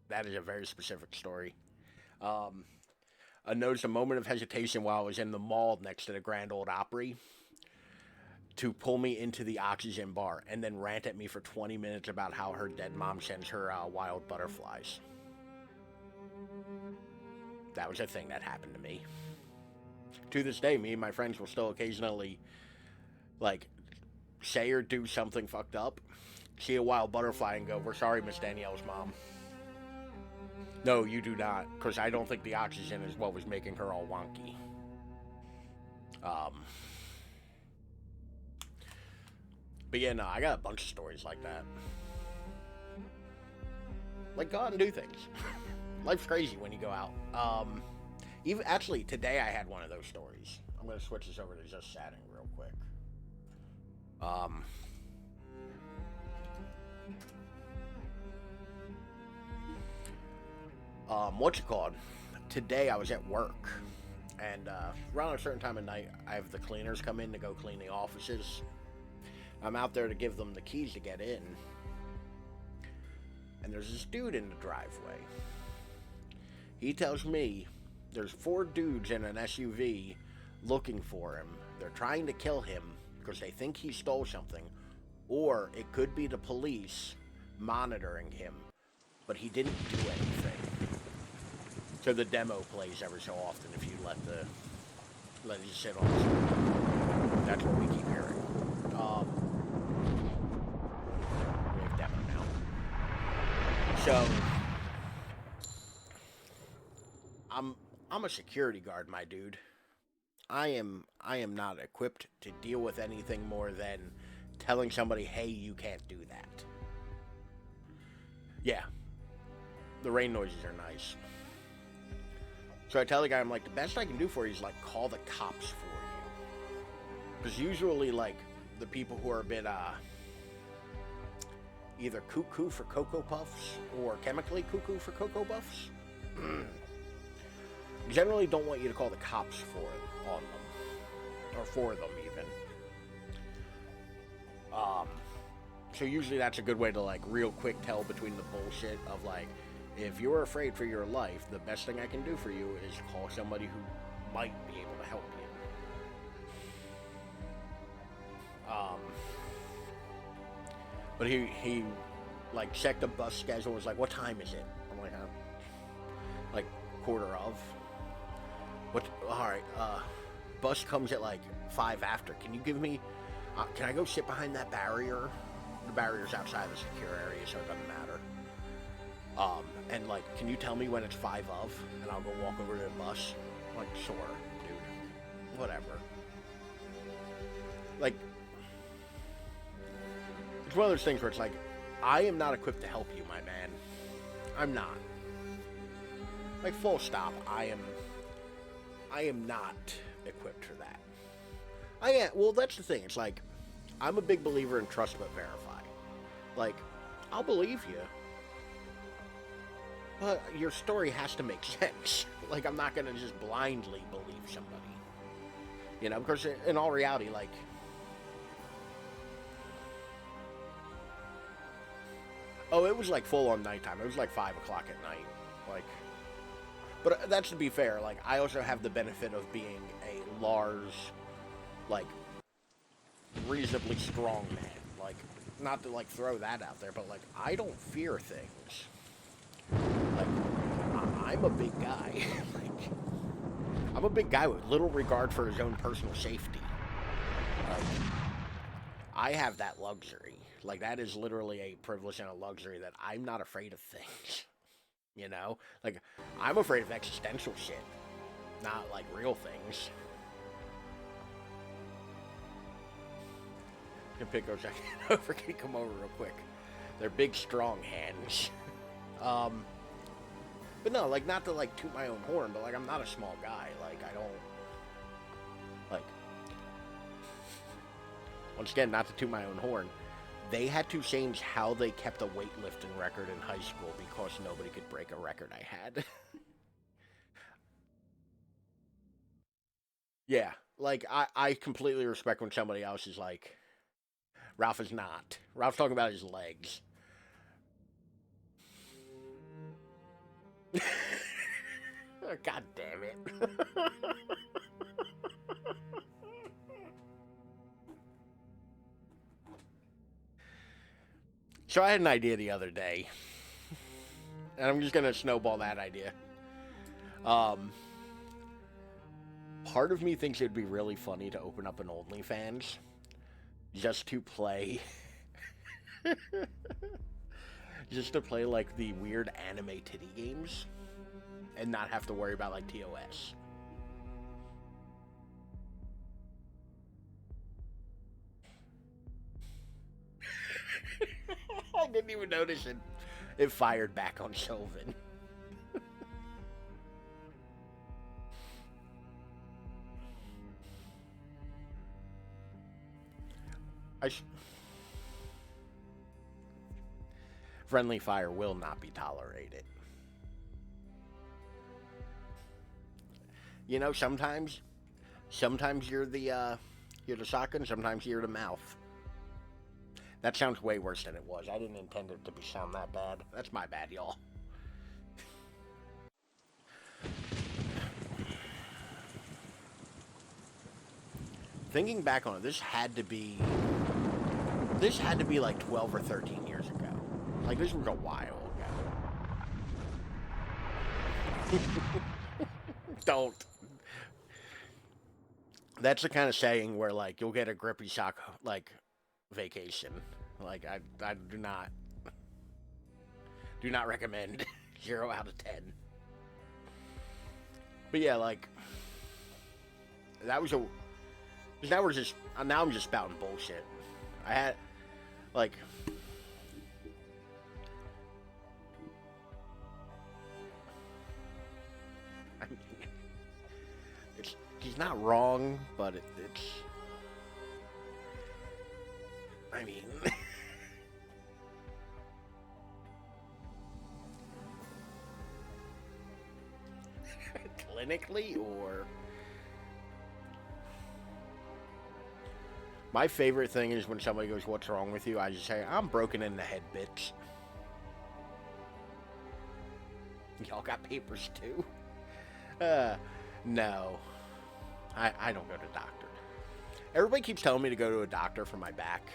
That is a very specific story. I noticed a moment of hesitation while I was in the mall next to the Grand Ole Opry to pull me into the oxygen bar and then rant at me for 20 minutes about how her dead mom sends her wild butterflies. That was a thing that happened to me. To this day, me and my friends will still occasionally, like, say or do something fucked up, see a wild butterfly and go, "We're sorry, Miss Danielle's mom." No, you do not, because I don't think the oxygen is what was making her all wonky. But yeah, no, I got a bunch of stories like that. Like, go out and do things. Life's crazy when you go out. Even actually, today I had one of those stories. I'm going to switch this over to just chatting real quick. What's it called? Today I was at work, and around a certain time of night, I have the cleaners come in to go clean the offices. I'm out there to give them the keys to get in, and there's this dude in the driveway. He tells me there's 4 dudes in an SUV looking for him. They're trying to kill him because they think he stole something, or it could be the police monitoring him, but he didn't do anything. So the demo plays every so often if you let it sit on the screen. That's what we keep hearing. We have demo now. So I'm a security guard, my dude. I am not equipped to deal with anything more than telling somebody, "Hey, you can't do that." Yeah. The rain noises are nice. So I tell the guy, I'm like, the best I can do for you is, like, call the cops for you. Because usually, like, the people who are a bit, either cuckoo for Cocoa Puffs or chemically cuckoo for Cocoa Puffs, generally don't want you to call the cops on them. Or for them, even. So usually that's a good way to, like, real quick tell between the bullshit of, like, if you're afraid for your life, the best thing I can do for you is call somebody who might be able to help you. But he like, checked the bus schedule, was like, "What time is it?" I'm like, like, 1:15. What? Alright, bus comes at, like, 5 after. Can you give me, can I go sit behind that barrier? The barrier's outside the secure area, so it doesn't matter. And, like, can you tell me when it's 5 of? And I'll go walk over to the bus. I'm like, sure, dude. Whatever. Like, it's one of those things where it's like, I am not equipped to help you, my man. I'm not. Like, full stop. I am not equipped for that. Well, that's the thing. It's like, I'm a big believer in trust but verify. Like, I'll believe you. But your story has to make sense. Like, I'm not going to just blindly believe somebody. You know, because in all reality, like, oh, it was like full on nighttime. It was like 5 o'clock at night. Like, but that's to be fair. Like, I also have the benefit of being a large, like, reasonably strong man. Like, not to, like, throw that out there, but, like, I don't fear things. Like, I'm a big guy. Like, I'm a big guy with little regard for his own personal safety. Like, I have that luxury. Like, that is literally a privilege and a luxury that I'm not afraid of things. You know? Like, I'm afraid of existential shit, not, like, real things. Can pick those over, can come over real quick. They're big, strong hands. But no, like, not to, like, toot my own horn, but, like, I'm not a small guy. Like, I don't, like, once again, not to toot my own horn, they had to change how they kept a weightlifting record in high school because nobody could break a record I had. Yeah, like, I completely respect when somebody else is like, Ralph is not. Ralph's talking about his legs. God damn it. So I had an idea the other day, and I'm just gonna snowball that idea. Part of me thinks it'd be really funny to open up an OnlyFans just to play, just to play like the weird anime titty games, and not have to worry about like TOS. I didn't even notice it. It fired back on Sylvan. Friendly fire will not be tolerated. You know, sometimes you're the shotgun, sometimes you're the mouth. That sounds way worse than it was. I didn't intend it to sound that bad. That's my bad, y'all. Thinking back on it, this had to be like 12 or 13 years ago. Like, this was a while ago. Don't. That's the kind of saying where, like, you'll get a grippy shock, like, vacation. Like, I do not recommend. 0 out of 10. But yeah, like, that was now I'm just spouting bullshit. I had, like, I mean, he's not wrong, but it's, I mean, clinically, or my favorite thing is when somebody goes, "What's wrong with you?" I just say, "I'm broken in the head, bitch." Y'all got papers too? No. I don't go to doctor. Everybody keeps telling me to go to a doctor for my back.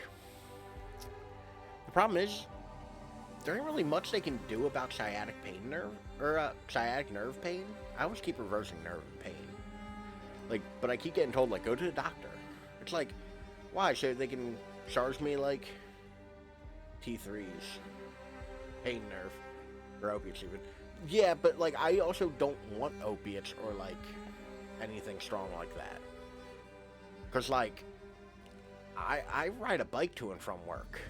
The problem is, there ain't really much they can do about sciatic nerve pain. I always keep reversing nerve pain. Like, but I keep getting told, like, go to the doctor. It's like, why? So they can charge me, like, T3s, pain nerve, or opiates even. Yeah, but, like, I also don't want opiates or, like, anything strong like that. Because, like, I ride a bike to and from work.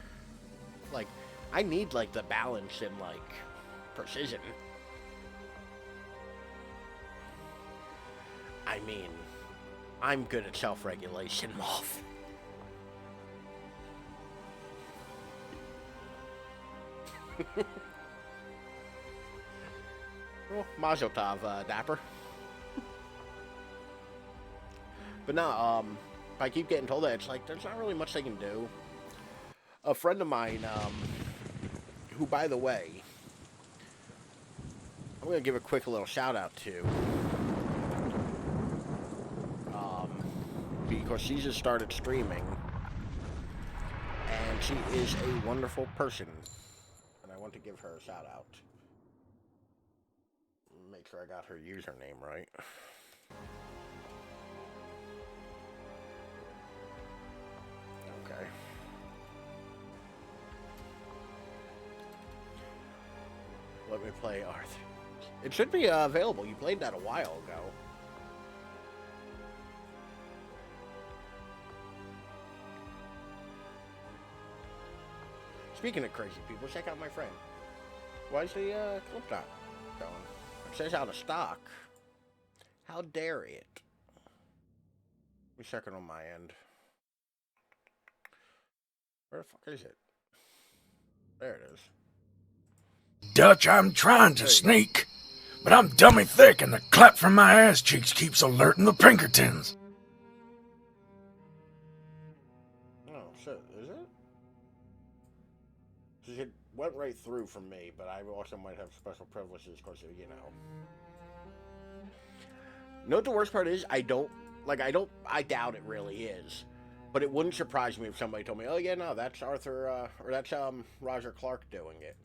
Like, I need, like, the balance and, like, precision. I mean, I'm good at self-regulation, Moth. Well, Mazel Tov, Dapper. But no, I keep getting told that it's like there's not really much they can do. A friend of mine, who, by the way, I'm gonna give a quick little shout out to, because she just started streaming, and she is a wonderful person, and I want to give her a shout out. Make sure I got her username right. Okay. Let me play Arthur. It should be available. You played that a while ago. Speaking of crazy people, check out my friend. Why is the clip not going? It says out of stock. How dare it? Let me check it on my end. Where the fuck is it? There it is. Dutch, I'm trying to sneak, but I'm dummy thick and the clap from my ass cheeks keeps alerting the Pinkertons. Oh, shit, is it? It went right through from me, but I also might have special privileges because, you know. You know what the worst part is? I doubt it really is. But it wouldn't surprise me if somebody told me, oh yeah, no, that's Arthur, or that's, Roger Clark doing it.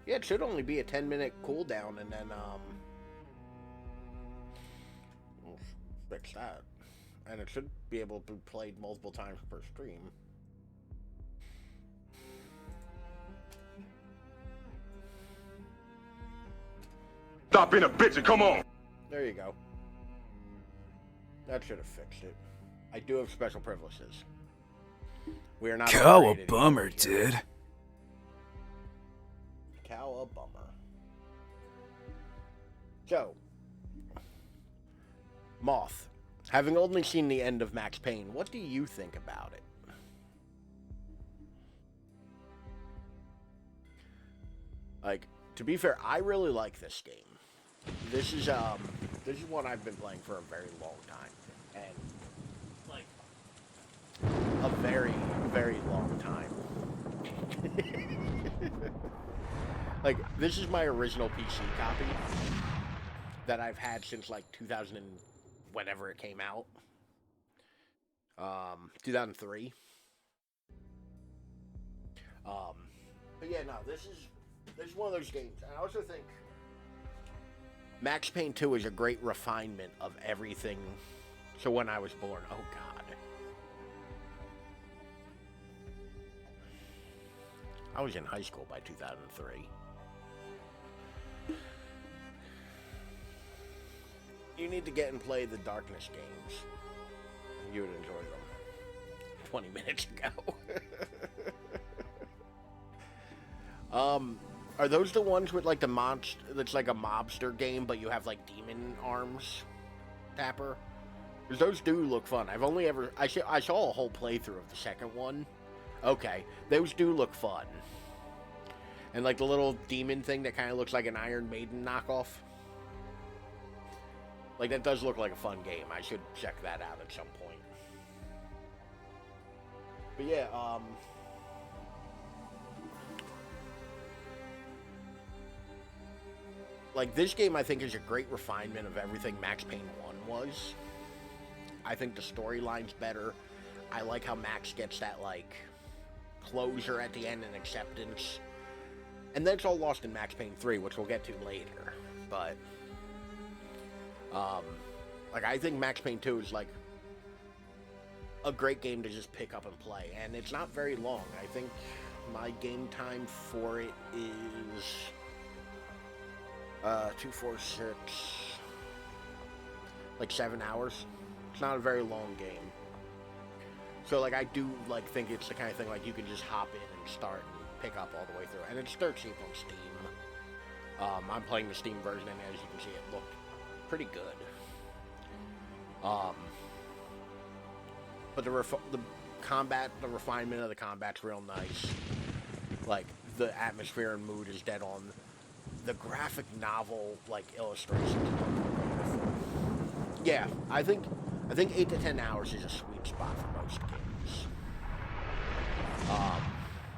Yeah, it should only be a 10-minute cooldown, and then, we'll fix that. And it should be able to be played multiple times per stream. Stop being a bitch and come on! There you go. That should have fixed it. I do have special privileges. We are not. Cow a bummer, dude. Cow a bummer. So, Moth, having only seen the end of Max Payne, what do you think about it? Like, to be fair, I really like this game. This is one I've been playing for a very long time, and like a very, very long time. Like, this is my original PC copy that I've had since like 2000 and whenever it came out. 2003. But yeah, no, this is one of those games, and I also think Max Payne 2 is a great refinement of everything. So when I was born, oh god. I was in high school by 2003. You need to get and play the Darkness games. You would enjoy them. 20 minutes ago. Are those the ones with like the monster that's like a mobster game, but you have like demon arms, Tapper? Because those do look fun. I've only ever I saw a whole playthrough of the second one. Okay, those do look fun. And like the little demon thing that kind of looks like an Iron Maiden knockoff. Like, that does look like a fun game. I should check that out at some point. But yeah, like, this game, I think, is a great refinement of everything Max Payne 1 was. I think the storyline's better. I like how Max gets that, like, closure at the end and acceptance. And then it's all lost in Max Payne 3, which we'll get to later. But like, I think Max Payne 2 is, like, a great game to just pick up and play. And it's not very long. I think my game time for it is 2, 4, 6, like 7 hours. It's not a very long game. So, like, I do, like, think it's the kind of thing, like, you can just hop in and start and pick up all the way through. And it's dirt cheap on Steam. I'm playing the Steam version, and as you can see, it looked pretty good. But the combat, the refinement of the combat's real nice. Like, the atmosphere and mood is dead on. The graphic novel, like, illustrations Yeah, I think 8 to 10 hours is a sweet spot for most games.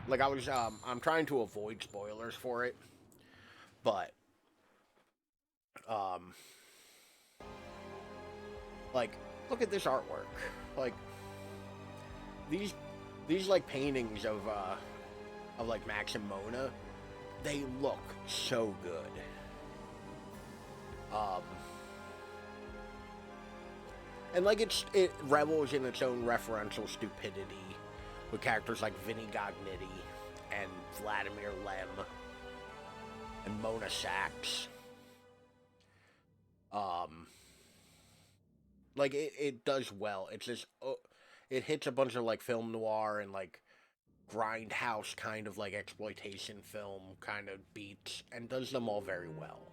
Like I'm trying to avoid spoilers for it, but like, look at this artwork. Like these like paintings of like Max and Mona, they look so good. And like it revels in its own referential stupidity with characters like Vinny Gognitti and Vladimir Lem and Mona Sachs. Like it does well. It's just it hits a bunch of like film noir and like grindhouse kind of like exploitation film kind of beats and does them all very well.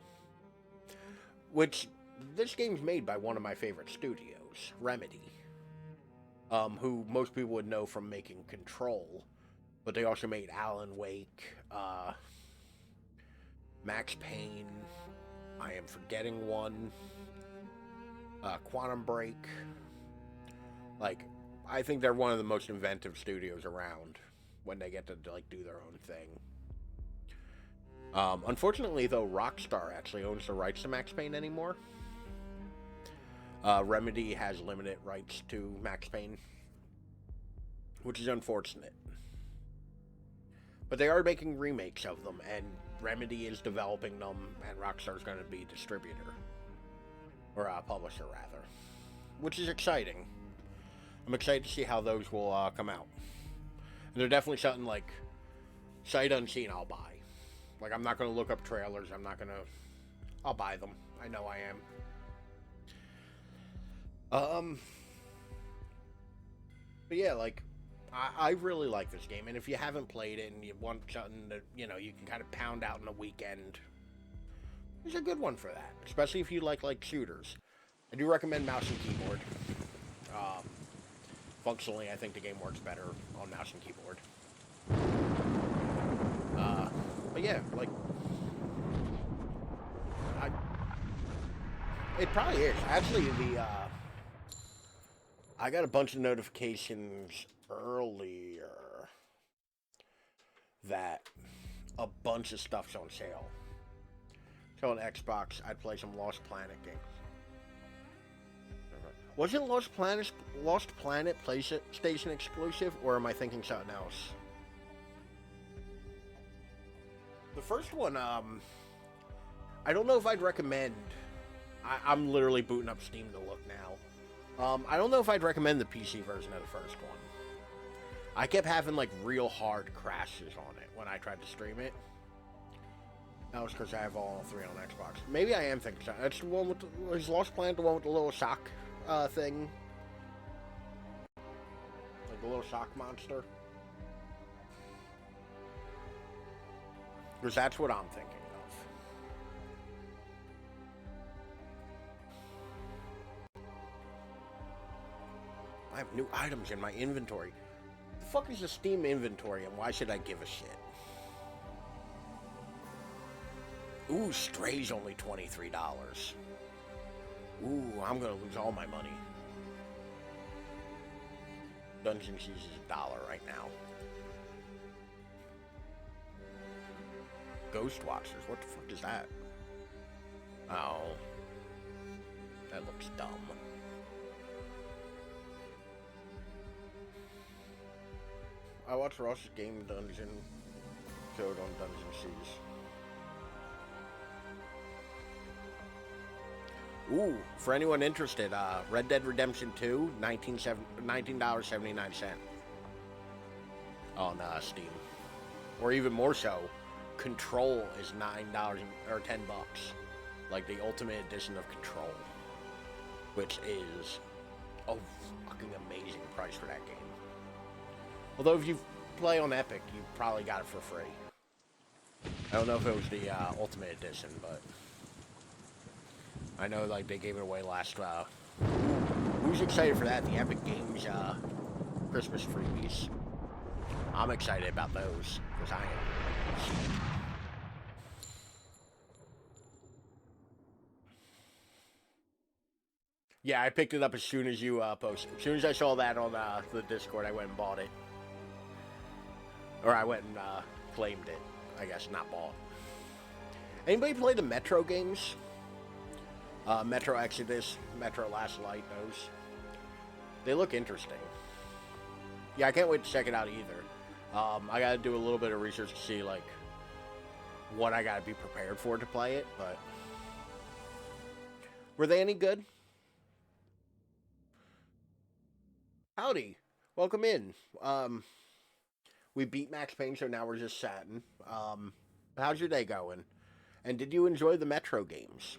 Which this game's made by one of my favorite studios, Remedy, who most people would know from making Control, but they also made Alan Wake, Max Payne, I am forgetting one, Quantum Break. Like, I think they're one of the most inventive studios around when they get to like do their own thing. Unfortunately, though, Rockstar actually owns the rights to Max Payne anymore. Remedy has limited rights to Max Payne, which is unfortunate. But they are making remakes of them, and Remedy is developing them, and Rockstar is going to be a distributor. Or a publisher, rather. Which is exciting. I'm excited to see how those will come out. And they're definitely something like, sight unseen, I'll buy. Like, I'm not going to look up trailers. I'll buy them. I know I am. But yeah, like, I really like this game. And if you haven't played it and you want something that, you know, you can kind of pound out in a weekend, it's a good one for that. Especially if you like shooters. I do recommend mouse and keyboard. Functionally, I think the game works better on mouse and keyboard. But yeah, like, it probably is. Actually, I got a bunch of notifications earlier that a bunch of stuff's on sale. So on Xbox, I'd play some Lost Planet games. Wasn't Lost Planet PlayStation exclusive, or am I thinking something else? The first one, I don't know if I'd recommend. I'm literally booting up Steam to look now. I don't know if I'd recommend the PC version of the first one. I kept having like real hard crashes on it when I tried to stream it. That was because I have all three on Xbox. Maybe I am thinking something. That's the one with is Lost Planet the one with the little shock thing? Like the little shock monster? Because that's what I'm thinking of. I have new items in my inventory. The fuck is a Steam inventory and why should I give a shit? Ooh, Stray's only $23. Ooh, I'm gonna lose all my money. Dungeon Keys is $1 right now. Ghost Watchers, what the fuck is that? Oh. That looks dumb. I watched Ross's Game Dungeon code on Dungeon Keys. Ooh, for anyone interested, Red Dead Redemption 2, $19.79 on Steam. Or even more so, Control is $9 or $10, like the Ultimate Edition of Control, which is a fucking amazing price for that game. Although if you play on Epic, you probably got it for free. I don't know if it was the Ultimate Edition, but I know like they gave it away last. Who's excited for that? The Epic Games Christmas freebies. I'm excited about those because I am. Yeah, I picked it up as soon as you posted. As soon as I saw that on the Discord, I went and bought it. Or I went and claimed it. I guess, not bought. Anybody play the Metro games? Metro Exodus, Metro Last Light, those. They look interesting. Yeah, I can't wait to check it out either. I gotta do a little bit of research to see, like, what I gotta be prepared for to play it, but... Were they any good? Howdy. Welcome in. We beat Max Payne, so now we're just chatting. How's your day going? And did you enjoy the Metro games?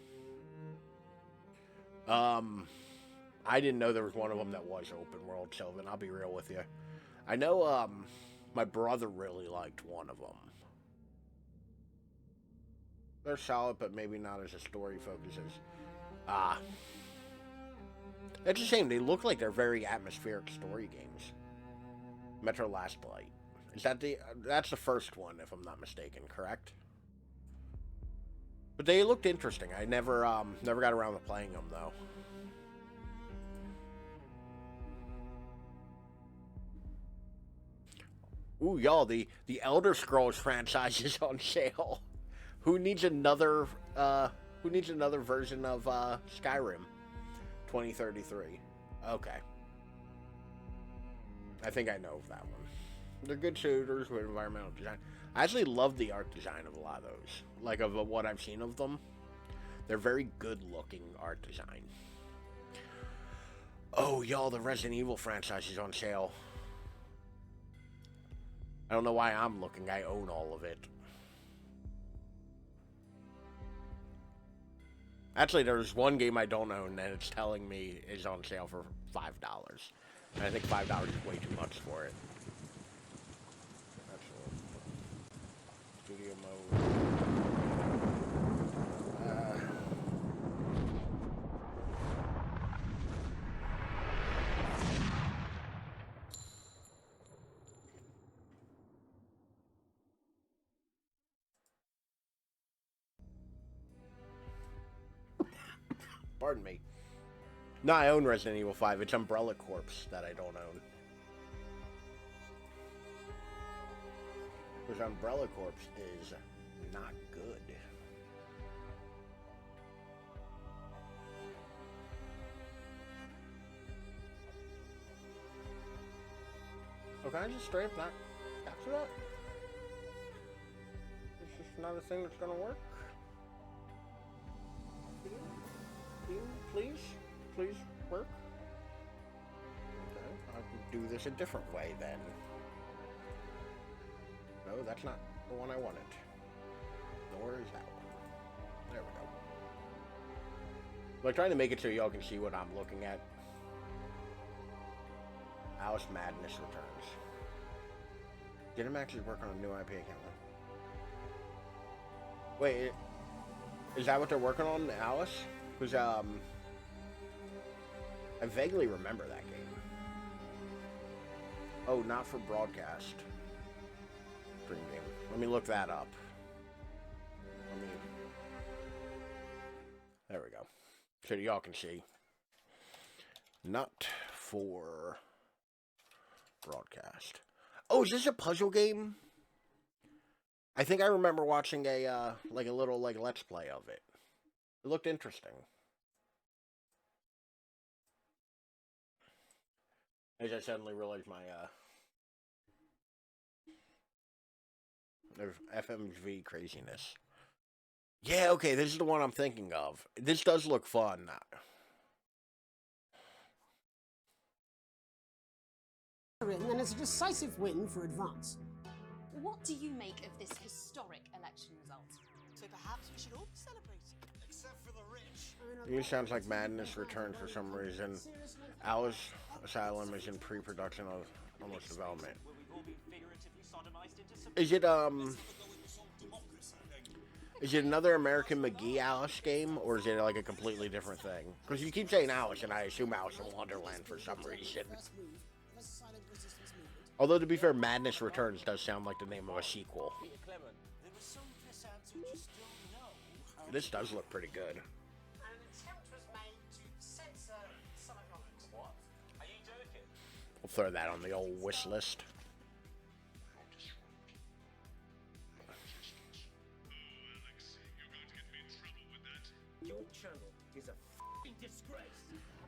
I didn't know there was one of them that was open world, Sylvan. I'll be real with you. I know, my brother really liked one of them. They're solid, but maybe not as a story focus as... It's a shame. They look like they're very atmospheric story games. Metro Last Light. Is that that's the first one, if I'm not mistaken, correct? But they looked interesting. I never got around to playing them, though. Ooh, y'all, the Elder Scrolls franchise is on sale. Who needs another version of Skyrim? 2033. Okay. I think I know of that one. They're good shooters with environmental design. I actually love the art design of a lot of those. Like, of what I've seen of them. They're very good-looking art design. Oh, y'all, the Resident Evil franchise is on sale. I don't know why I'm looking. I own all of it. Actually, there's one game I don't own, and it's telling me is on sale for $5. And I think $5 is way too much for it. Studio mode. Pardon me. No, I own Resident Evil 5. It's Umbrella Corps that I don't own. Because Umbrella Corps is not good. Oh, can I just straight up not capture that? It's just not a thing that's gonna work. Please work. Okay, I can do this a different way then. No, that's not the one I wanted. Nor is that one. There we go. Like, trying to make it so y'all can see what I'm looking at. Alice Madness returns. Dynamax is working on a new IP account. Wait, is that what they're working on, Alice? Because, I vaguely remember that game. Oh, not for broadcast. Dream game. Let me look that up. There we go. So y'all can see. Not for broadcast. Oh, is this a puzzle game? I think I remember watching a like a little let's play of it. It looked interesting. As I suddenly realized my there's FMV craziness. Yeah, okay, this is the one I'm thinking of. This does look fun. And it's a decisive win for Advance. What do you make of this historic election result? So perhaps we should all be celebrating, except for the rich. It sounds like Madness returns for some reason. Alice Asylum is in pre-production of almost development. Is it another American McGee Alice game, or is it like a completely different thing? Because you keep saying Alice, and I assume Alice in Wonderland for some reason. Although, to be fair, Madness Returns does sound like the name of a sequel. This does look pretty good. An attempt was made to censor throw that on the old wish list. Your channel is a f***ing disgrace.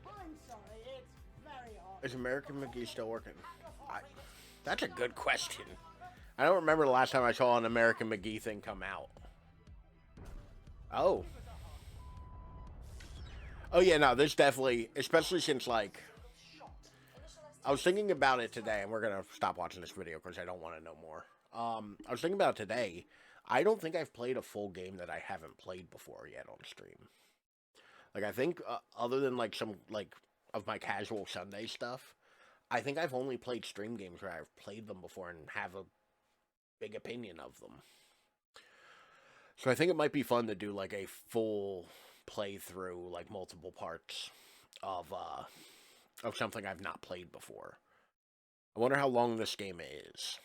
I'm sorry, it's very hard. Is American McGee still working? That's a good question. I don't remember the last time I saw an American McGee thing come out. Oh. Oh yeah, no, this definitely, especially since like, I was thinking about it today, and we're gonna stop watching this video because I don't want to know more. I was thinking about it today. I don't think I've played a full game that I haven't played before yet on stream. Like, I think, other than, like, some, like, of my casual Sunday stuff, I think I've only played stream games where I've played them before and have a big opinion of them. So I think it might be fun to do, like, a full playthrough, like, multiple parts of something I've not played before. I wonder how long this game is.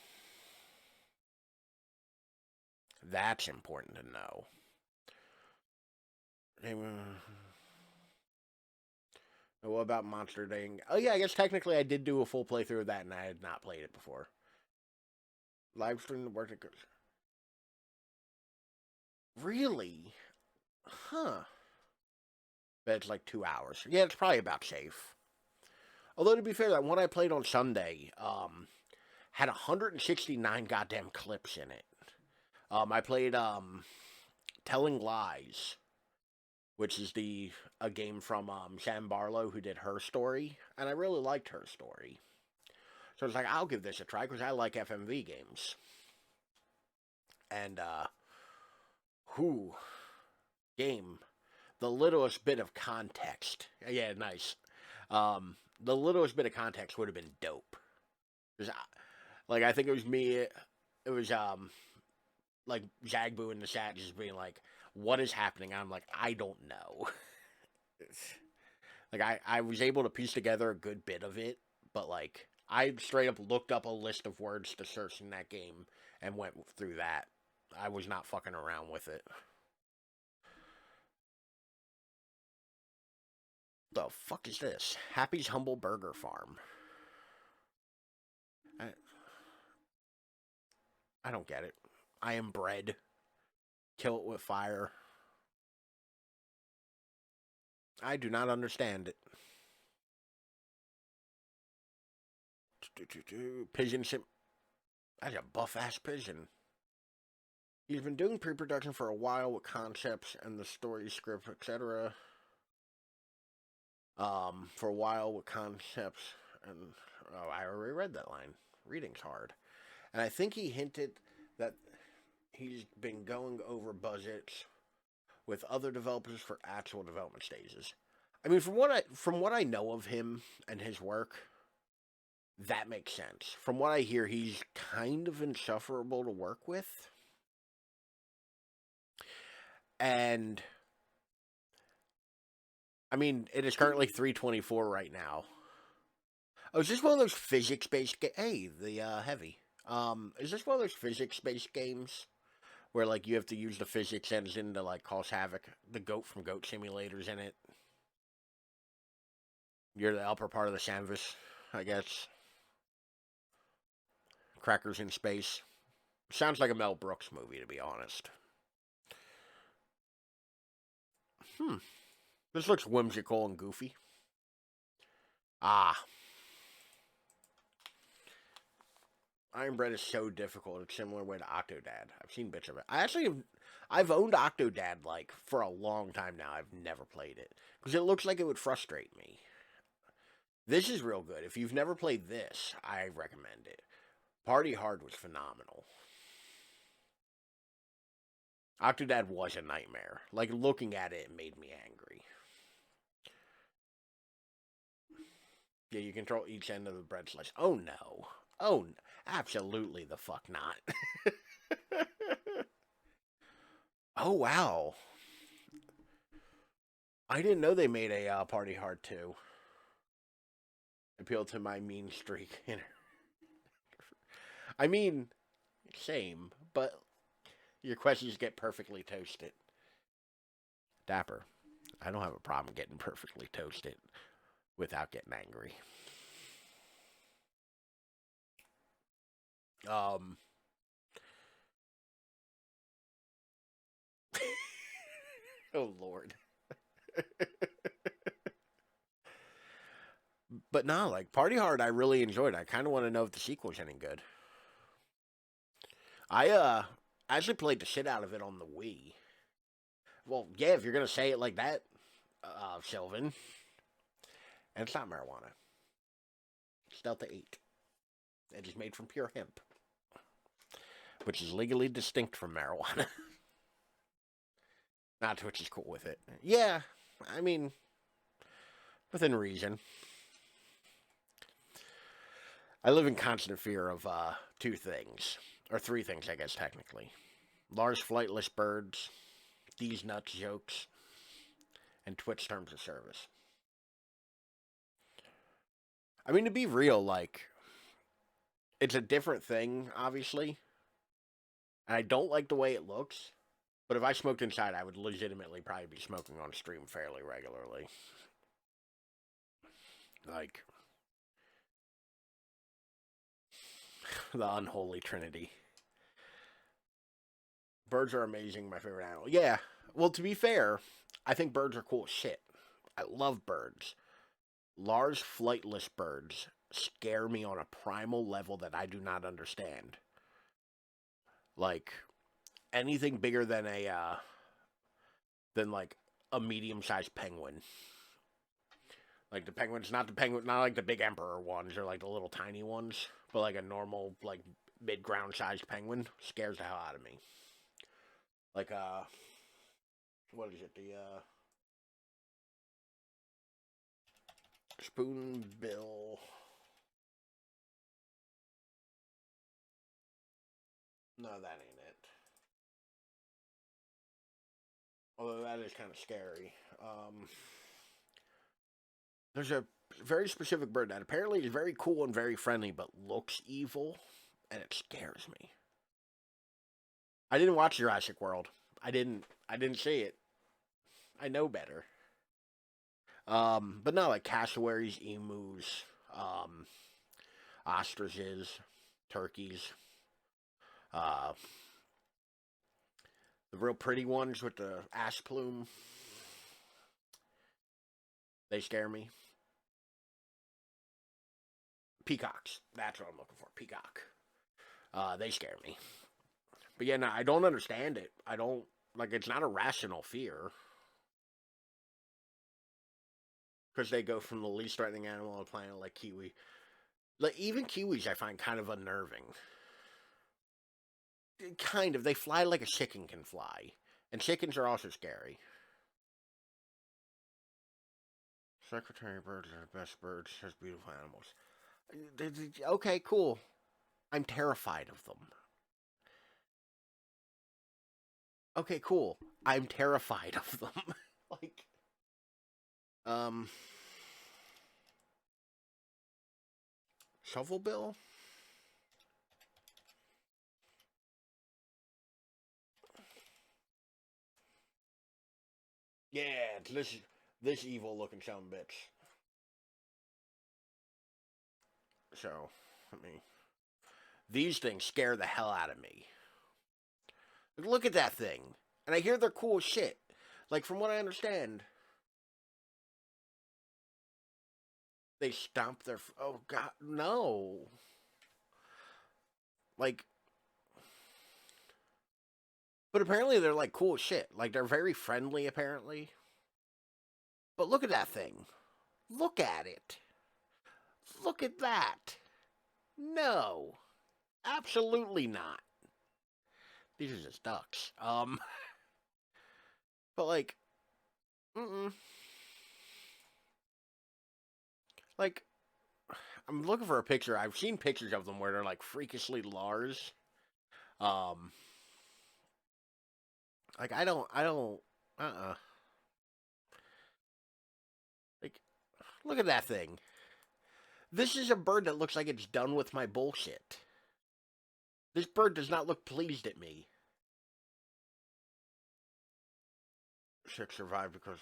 That's important to know. What about Monster Day? Oh yeah, I guess technically I did do a full playthrough of that, and I had not played it before. Live stream the work. Really? Huh. Bet it's like 2 hours. Yeah, it's probably about safe. Although, to be fair, that one I played on Sunday had 169 goddamn clips in it. I played Telling Lies, which is a game from Sam Barlow, who did Her Story, and I really liked Her Story. So I was like, I'll give this a try, because I like FMV games. And, game. The littlest bit of context. Yeah, nice. The littlest bit of context would have been dope. Like, I think it was me, it was, like, Zagbu in the chat just being like, what is happening? I'm like, I don't know. Like, I was able to piece together a good bit of it, but, like, I straight up looked up a list of words to search in that game and went through that. I was not fucking around with it. The fuck is this? Happy's Humble Burger Farm. I don't get it. I am bread. Kill it with fire. I do not understand it. Pigeon ship. That's a buff-ass pigeon. He's been doing pre-production for a while with concepts and the story script, etc. For a while with concepts and... Oh, I already read that line. Reading's hard. And I think he hinted that he's been going over budgets with other developers for actual development stages. I mean, from what I know of him and his work, that makes sense. From what I hear, he's kind of insufferable to work with. And I mean, it is currently 3:24 right now. Oh, is this one of those physics-based Hey, the heavy. Is this one of those physics-based games where, like, you have to use the physics engine to, like, cause havoc? The goat from Goat Simulator's in it. You're the upper part of the canvas, I guess. Crackers in Space. Sounds like a Mel Brooks movie, to be honest. This looks whimsical and goofy. Iron Bread is so difficult. It's similar way to Octodad. I've seen bits of it. I've owned Octodad, like, for a long time now. I've never played it. Because it looks like it would frustrate me. This is real good. If you've never played this, I recommend it. Party Hard was phenomenal. Octodad was a nightmare. Like, looking at it made me angry. Yeah, you control each end of the bread slice. Oh, no. Oh, absolutely the fuck not. Oh, wow. I didn't know they made a Party Hard 2. Appeal to my mean streak. I mean, same, but your questions get perfectly toasted. Dapper, I don't have a problem getting perfectly toasted without getting angry. Um, oh, Lord. But no, like, Party Hard I really enjoyed. I kind of want to know if the sequel's any good. I actually played the shit out of it on the Wii. Well, yeah, if you're going to say it like that, Sylvan. And it's not marijuana. It's Delta 8. It is made from pure hemp, which is legally distinct from marijuana. Not Twitch is cool with it. Yeah, I mean, within reason. I live in constant fear of two things. Or three things, I guess, technically. Large flightless birds, these nuts jokes, and Twitch terms of service. I mean, to be real, like, it's a different thing, obviously. And I don't like the way it looks. But if I smoked inside, I would legitimately probably be smoking on stream fairly regularly. Like, the unholy trinity. Birds are amazing, my favorite animal. Yeah, well, to be fair, I think birds are cool as shit. I love birds. Large flightless birds scare me on a primal level that I do not understand. Like, anything bigger than like a medium-sized penguin. Like the penguins, not like the big emperor ones or like the little tiny ones, but like a normal, like mid-ground sized penguin scares the hell out of me. Like what is it? The spoonbill. No, that ain't it. Although that is kind of scary. There's a very specific bird that apparently is very cool and very friendly, but looks evil, and it scares me. I didn't watch Jurassic World. I didn't see it. I know better. But no, like cassowaries, emus, ostriches, turkeys, the real pretty ones with the ash plume. They scare me. Peacocks. That's what I'm looking for. Peacock. They scare me. But yeah, no, I don't understand it. I don't, like, it's not a rational fear. Because they go from the least threatening animal on the planet, like kiwi. Like, even kiwis I find kind of unnerving. Kind of. They fly like a chicken can fly. And chickens are also scary. Secretary birds are the best birds. Has beautiful animals. Okay, cool. I'm terrified of them. Okay, cool. I'm terrified of them. Like, Shovelbill? Yeah, this evil looking son of a bitch. So, these things scare the hell out of me. Look at that thing. And I hear they're cool as shit. Like, from what I understand, they stomp their... Oh, God, no. Like... But apparently they're, like, cool as shit. Like, they're very friendly, apparently. But look at that thing. Look at it. Look at that. No. Absolutely not. These are just ducks. But, like... Like, I'm looking for a picture. I've seen pictures of them where they're, like, freakishly large. Like, I don't, Like, look at that thing. This is a bird that looks like it's done with my bullshit. This bird does not look pleased at me. 6 survived because...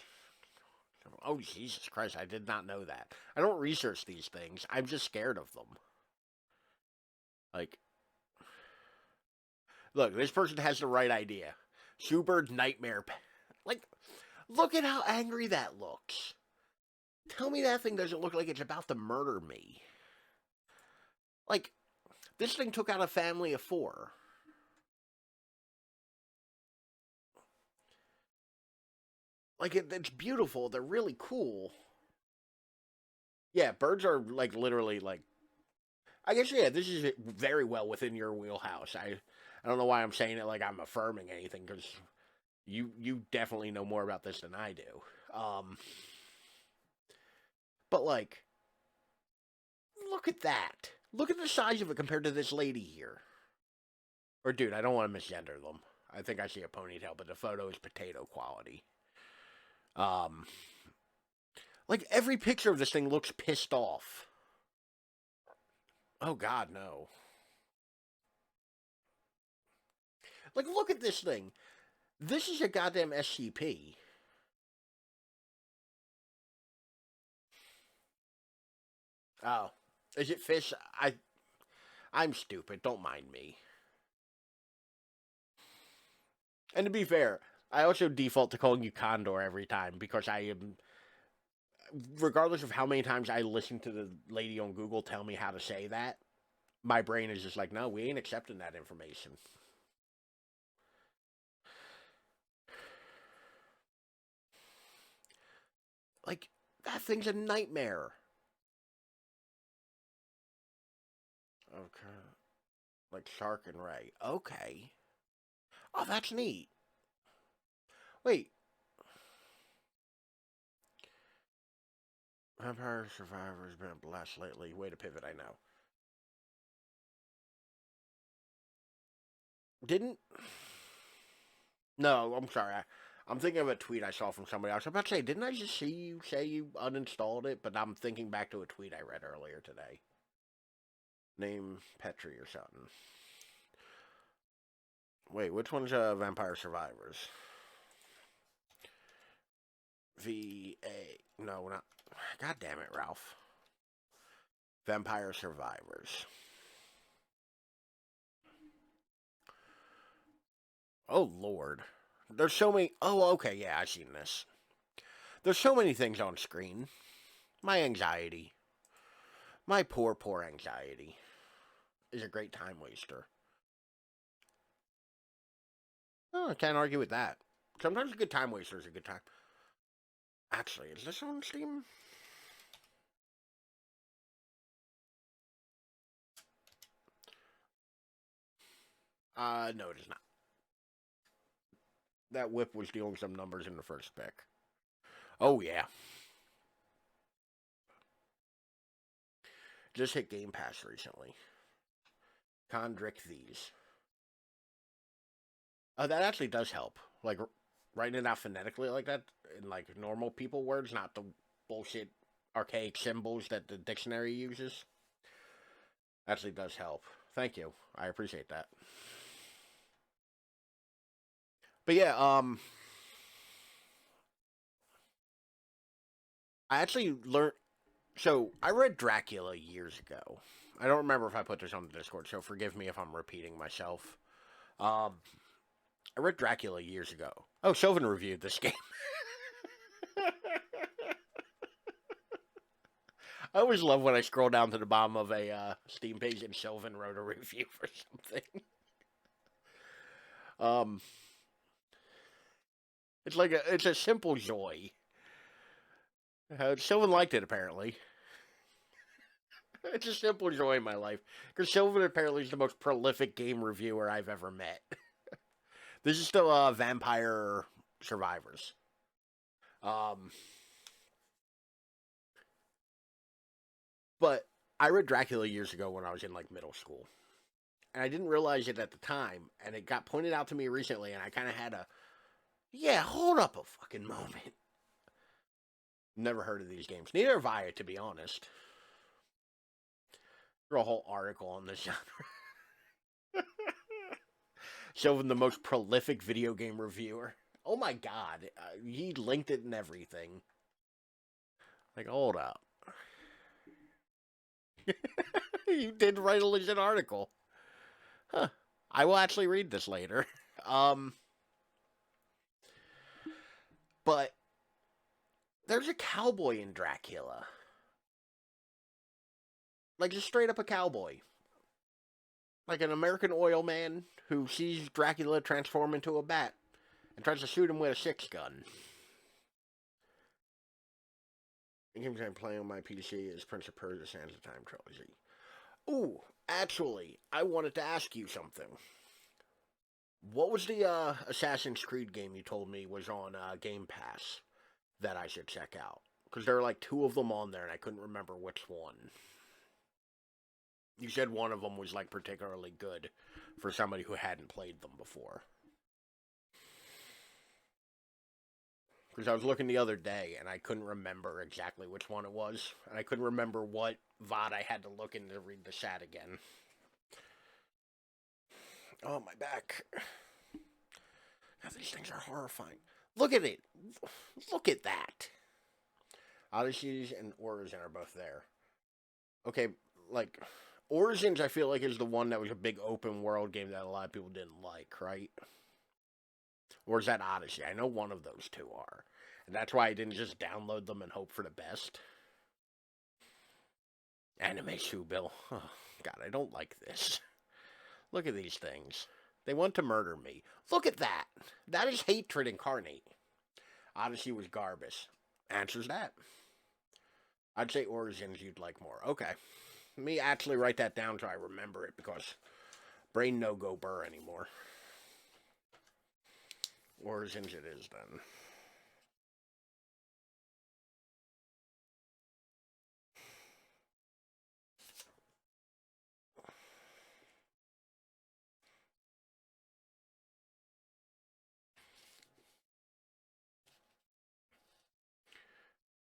Oh, Jesus Christ, I did not know that. I don't research these things. I'm just scared of them. Like, Look, this person has the right idea. Shoebird Nightmare. Like, look at how angry that looks. Tell me that thing doesn't look like it's about to murder me. Like, this thing took out a family of 4. Like, it's beautiful. They're really cool. Yeah, birds are, like, literally, like... I guess, yeah, this is very well within your wheelhouse. I don't know why I'm saying it like I'm affirming anything, because you definitely know more about this than I do. But, like, look at that. Look at the size of it compared to this lady here. Or, dude, I don't want to misgender them. I think I see a ponytail, but the photo is potato quality. Like, every picture of this thing looks pissed off. Oh, God, no. Like, look at this thing. This is a goddamn SCP. Oh. Is it fish? I'm stupid. Don't mind me. And to be fair, I also default to calling you Condor every time because I am... Regardless of how many times I listen to the lady on Google tell me how to say that, my brain is just like, no, we ain't accepting that information. Like, that thing's a nightmare. Okay. Like Shark and Ray. Okay. Oh, that's neat. Wait. Vampire Survivor's been blessed lately. Way to pivot, I know. Didn't... No, I'm sorry. I'm thinking of a tweet I saw from somebody else. I was about to say, didn't I just see you say you uninstalled it? But I'm thinking back to a tweet I read earlier today. Name Petri or something. Wait, which one's Vampire Survivors? V-A... No, not... God damn it, Ralph. Vampire Survivors. Oh, Lord. There's so many... Oh, okay, yeah, I've seen this. There's so many things on screen. My anxiety. My poor, poor anxiety is a great time waster. Oh, I can't argue with that. Sometimes a good time waster is a good time. Actually, is this on Steam? No, it is not. That whip was dealing some numbers in the first pick. Oh, yeah. Just hit Game Pass recently. Condrick these. Oh, that actually does help. Like, writing it out phonetically like that in, like, normal people words, not the bullshit archaic symbols that the dictionary uses. Actually does help. Thank you. I appreciate that. But yeah, I actually learned... So, I read Dracula years ago. I don't remember if I put this on the Discord, so forgive me if I'm repeating myself. I read Dracula years ago. Oh, Chauvin reviewed this game. I always love when I scroll down to the bottom of a Steam page and Chauvin wrote a review for something. It's a simple joy. Chauvin liked it, apparently. It's a simple joy in my life. Because Chauvin apparently is the most prolific game reviewer I've ever met. This is still Vampire Survivors. But I read Dracula years ago when I was in, like, middle school. And I didn't realize it at the time. And it got pointed out to me recently, and I kind of had a... Yeah, hold up a fucking moment. Never heard of these games. Neither have I, to be honest. There's a whole article on this genre. Chauvin, the most prolific video game reviewer. Oh my god. He linked it and everything. Like, hold up. You did write a legit article. Huh. I will actually read this later. But there's a cowboy in Dracula. Like, just straight up a cowboy. Like an American oil man who sees Dracula transform into a bat and tries to shoot him with a six gun. The games I'm playing on my PC is Prince of Persia Sands of Time Trilogy. Ooh, actually, I wanted to ask you something. What was the Assassin's Creed game you told me was on Game Pass that I should check out? Because there are like 2 of them on there and I couldn't remember which one. You said one of them was like particularly good for somebody who hadn't played them before. Because I was looking the other day and I couldn't remember exactly which one it was. And I couldn't remember what VOD I had to look in to read the chat again. Oh, my back. God, these things are horrifying. Look at it. Look at that. Odysseys and Origin are both there. Okay, like, Origins I feel like is the one that was a big open world game that a lot of people didn't like, right? Or is that Odyssey? I know one of those 2 are. And that's why I didn't just download them and hope for the best. Anime shoe bill. Oh, God, I don't like this. Look at these things. They want to murder me. Look at that. That is hatred incarnate. Odyssey was garbage. Answers that. I'd say Origins you'd like more. Okay. Let me actually write that down so I remember it because brain no go burr anymore. Origins it is then.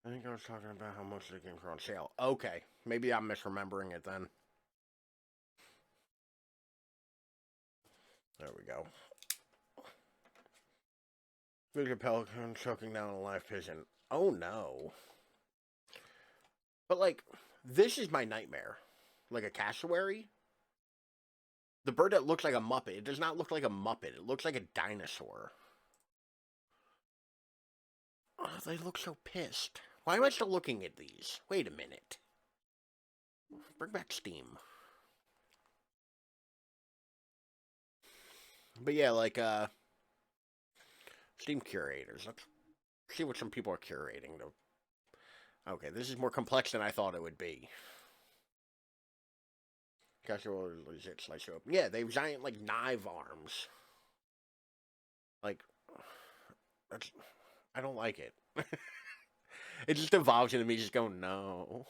I think I was talking about how much the games are on sale. Okay, maybe I'm misremembering it then. There we go. Big pelican choking down a live pigeon. Oh no. But like, this is my nightmare. Like a cassowary? The bird that looks like a Muppet. It does not look like a Muppet. It looks like a dinosaur. Oh, they look so pissed. Why am I still looking at these? Wait a minute. Bring back Steam. But yeah, like, Steam curators. Let's see what some people are curating. Okay, this is more complex than I thought it would be. Casual legit slice you open. Yeah, they have giant, like, knife arms. Like, that's... I don't like it. It just evolves into me just going, no.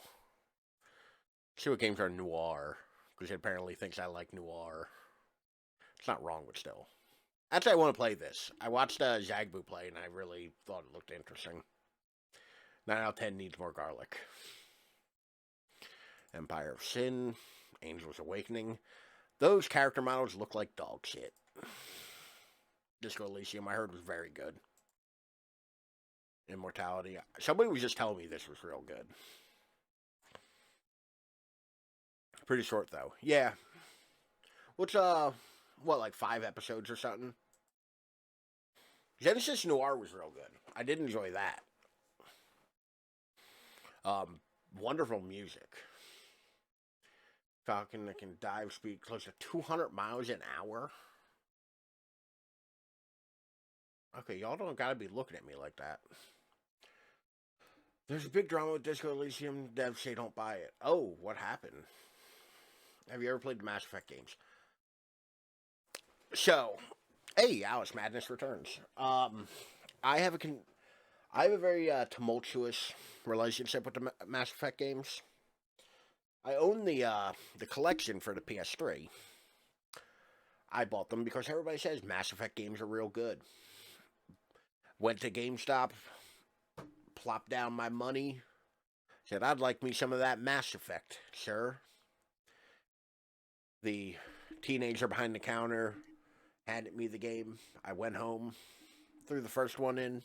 See what games are noir. Because he apparently thinks I like noir. It's not wrong, but still. Actually, I want to play this. I watched Zagbu play, and I really thought it looked interesting. 9 out of 10 needs more garlic. Empire of Sin. Angel's Awakening. Those character models look like dog shit. Disco Elysium, I heard, was very good. Immortality. Somebody was just telling me this was real good. Pretty short, though. Yeah. What's, what, like 5 episodes or something? Genesis Noir was real good. I did enjoy that. Wonderful music. Falcon that can dive speed close to 200 miles an hour. Okay, y'all don't gotta be looking at me like that. There's a big drama with Disco Elysium. Devs say don't buy it. Oh, what happened? Have you ever played the Mass Effect games? So, hey, Alice Madness returns. I have a very tumultuous relationship with the Mass Effect games. I own the collection for the PS3. I bought them because everybody says Mass Effect games are real good. Went to GameStop, plopped down my money, said I'd like me some of that Mass Effect, sir. The teenager behind the counter handed me the game. I went home, threw the first one in.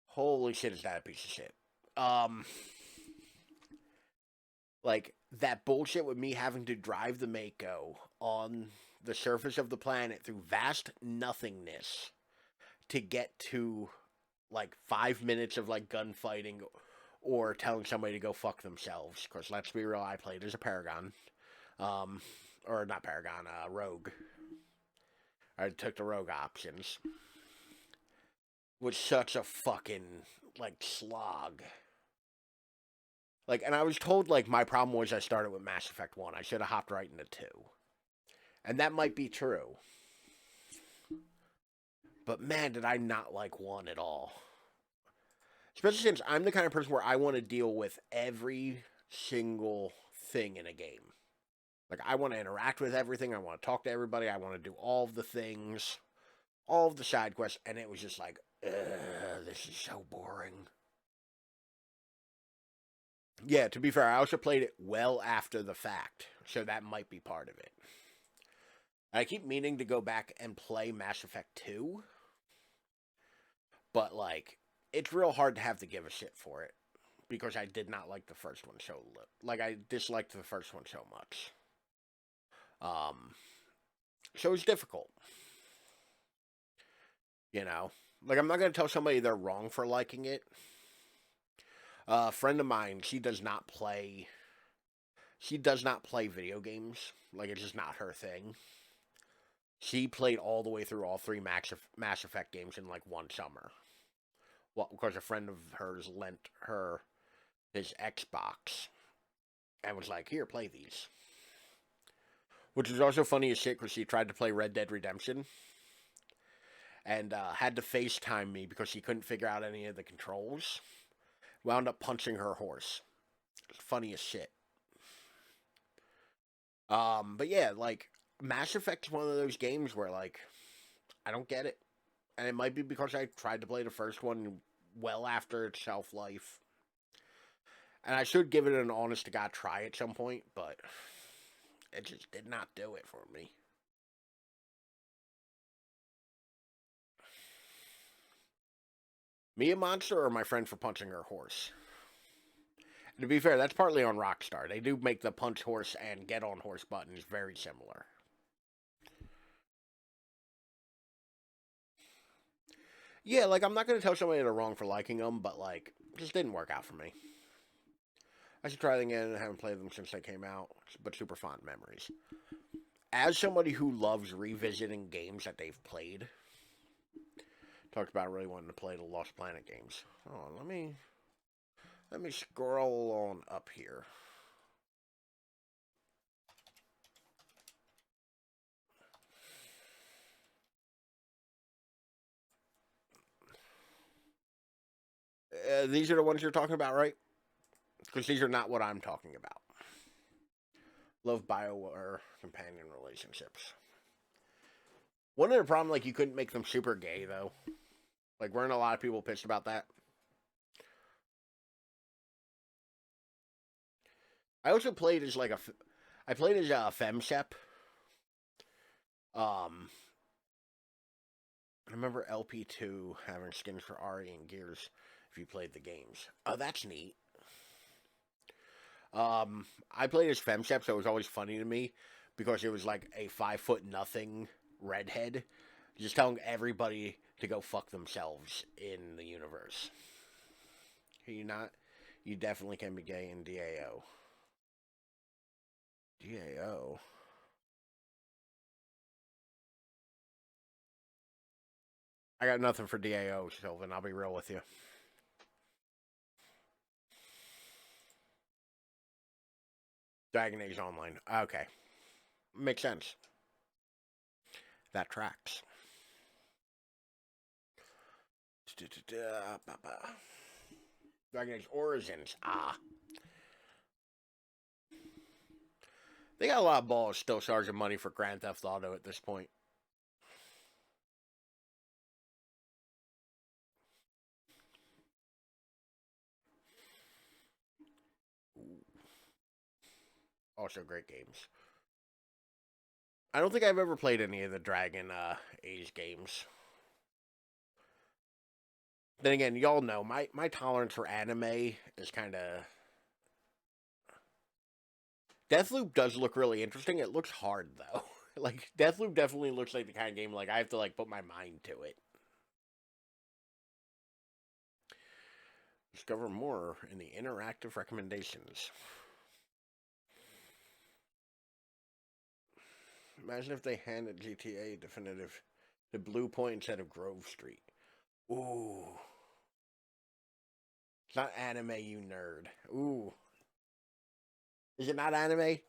Holy shit, is that a piece of shit. Like, that bullshit with me having to drive the Mako on the surface of the planet through vast nothingness to get to like 5 minutes of like gunfighting or telling somebody to go fuck themselves. Because let's be real, I played as a Paragon. Or not Paragon, Rogue. I took the Rogue options. Was such a fucking, like, slog. Like, and I was told, like, my problem was I started with Mass Effect 1. I should have hopped right into 2. And that might be true. But man, did I not like 1 at all. Especially since I'm the kind of person where I want to deal with every single thing in a game. Like, I want to interact with everything. I want to talk to everybody. I want to do all of the things. All of the side quests. And it was just like, this is so boring. Yeah, to be fair, I also played it well after the fact. So that might be part of it. I keep meaning to go back and play Mass Effect 2. But, like, it's real hard to have to give a shit for it. Because I did not like the first one so... Like, I disliked the first one so much. So it's difficult. You know? Like, I'm not going to tell somebody they're wrong for liking it. A friend of mine, she does not play video games. Like, it's just not her thing. She played all the way through all 3 Mass Effect games in, like, one summer. Well, because a friend of hers lent her his Xbox. And was like, here, play these. Which is also funny as shit, because she tried to play Red Dead Redemption. And had to FaceTime me because she couldn't figure out any of the controls. Wound up punching her horse. It's funny as shit. But yeah, like, Mass Effect is one of those games where, like, I don't get it. And it might be because I tried to play the first one well after its shelf life. And I should give it an honest-to-God try at some point, but it just did not do it for me. Me a monster or my friend for punching her horse? And to be fair, that's partly on Rockstar. They do make the punch horse and get on horse buttons very similar. Yeah, like, I'm not going to tell somebody they're wrong for liking them, but, like, it just didn't work out for me. I should try them again. I haven't played them since they came out, but super fond memories. As somebody who loves revisiting games that they've played, talked about really wanting to play the Lost Planet games. Oh, let me scroll on up here. These are the ones you're talking about, right? Because these are not what I'm talking about. Love BioWare companion relationships. One of the problem, like, you couldn't make them super gay, though. Like, weren't a lot of people pissed about that? I also played as, like, I played as a femshep. I remember LP2 having skins for Ari and Gears if you played the games. Oh, that's neat. I played as femshep, so it was always funny to me because it was like a 5'0" redhead just telling everybody to go fuck themselves in the universe. Can you not? You definitely can be gay in DAO. DAO? I got nothing for DAO, Sylvan. I'll be real with you. Dragon Age Online. Okay. Makes sense. That tracks. Dragon Age Origins. Ah. They got a lot of balls still charging money for Grand Theft Auto at this point. Also great games. I don't think I've ever played any of the Dragon Age games. Then again, y'all know, my tolerance for anime is kind of... Deathloop does look really interesting. It looks hard, though. Like, Deathloop definitely looks like the kind of game, like, I have to, like, put my mind to it. Discover more in the interactive recommendations. Imagine if they handed GTA Definitive to Blue Point instead of Grove Street. Ooh. It's not anime, you nerd. Ooh. Is it not anime?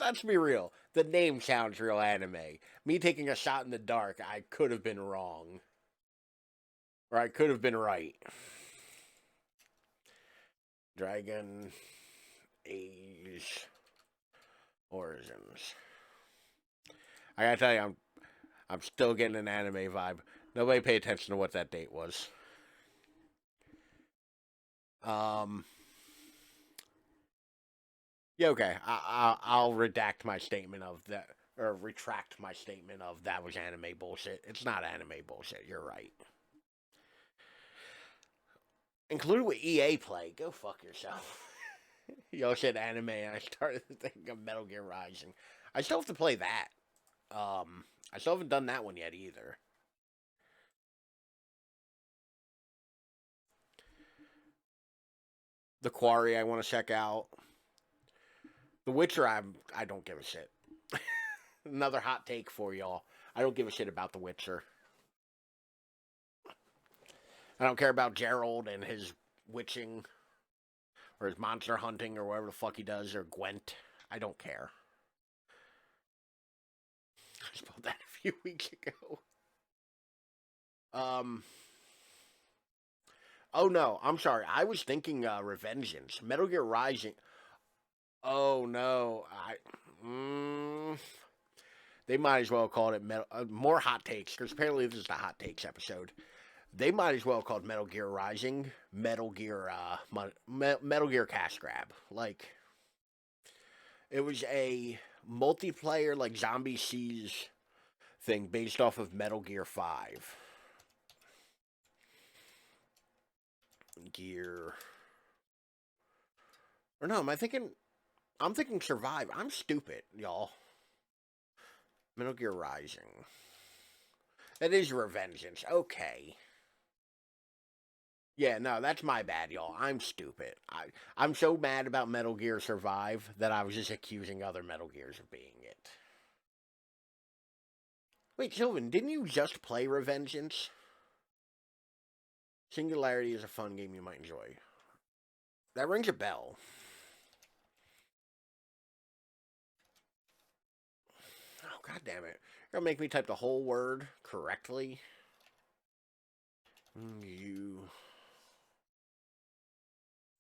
Let's be real. The name sounds real anime. Me taking a shot in the dark, I could have been wrong. Or I could have been right. Dragon Age Origins. I gotta tell you, I'm still getting an anime vibe. Nobody pay attention to what that date was. Yeah, okay. I'll redact my statement of that, or retract my statement of that was anime bullshit. It's not anime bullshit. You're right. Included with EA Play. Go fuck yourself. Y'all said anime, and I started thinking of Metal Gear Rising. I still have to play that. I still haven't done that one yet either. The Quarry I want to check out. The Witcher I don't give a shit. Another hot take for y'all. I don't give a shit about The Witcher. I don't care about Geralt and his witching, or his monster hunting, or whatever the fuck he does, or Gwent. I don't care. I spelled that a few weeks ago. Oh no, I'm sorry. I was thinking Revengeance. Metal Gear Rising. Oh no, they might as well call it more hot takes, because apparently this is the hot takes episode. They might as well call it Metal Gear Rising, Metal Gear Cash Grab. Like, it was a multiplayer, like, Zombie Siege thing based off of Metal Gear 5. Gear. Or no, I'm thinking Survive. I'm stupid, y'all. Metal Gear Rising. That is Revengeance. Okay. Yeah, no, that's my bad, y'all. I'm stupid. I'm so mad about Metal Gear Survive that I was just accusing other Metal Gears of being it. Wait, Sylvan, didn't you just play Revengeance? Singularity is a fun game you might enjoy. That rings a bell. Oh, god damn it. You're gonna make me type the whole word correctly.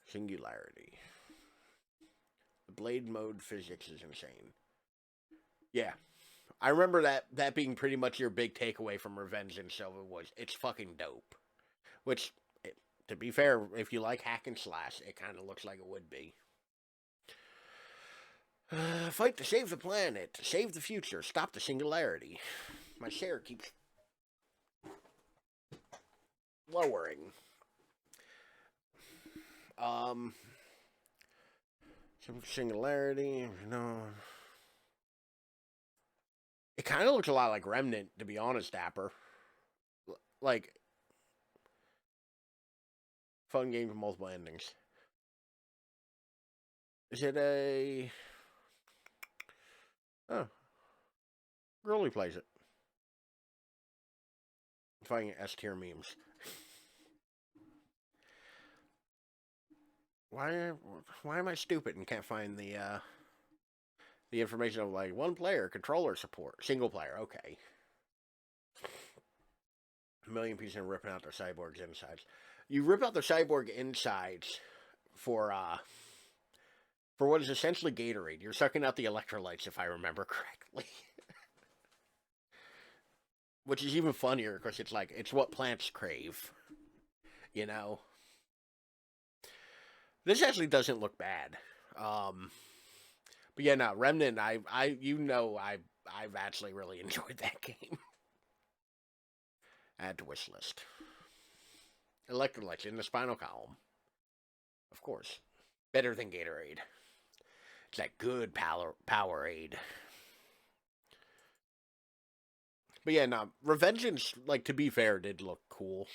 Singularity. The blade mode physics is insane. Yeah. I remember that being pretty much your big takeaway from Revengeance, so it's fucking dope. Which, to be fair, if you like hack and slash, it kind of looks like it would be. Fight to save the planet, to save the future, stop the singularity. My share keeps lowering. Singularity, It kind of looks a lot like Remnant, to be honest, Dapper. Like, fun game with multiple endings. Is it a... Oh. Girlie plays it. I'm finding S-tier memes. Why am I stupid and can't find the information of, like, one player, controller support, single player, okay. A million pieces of ripping out their cyborg's insides. You rip out the cyborg insides for what is essentially Gatorade. You're sucking out the electrolytes, if I remember correctly. Which is even funnier, because it's what plants crave. You know? This actually doesn't look bad. But yeah, no, Remnant, I've actually really enjoyed that game. Add to wish list. Electrolytes in the spinal column. Of course. Better than Gatorade. It's that good Powerade. But yeah, no, Revengeance, like, to be fair, did look cool.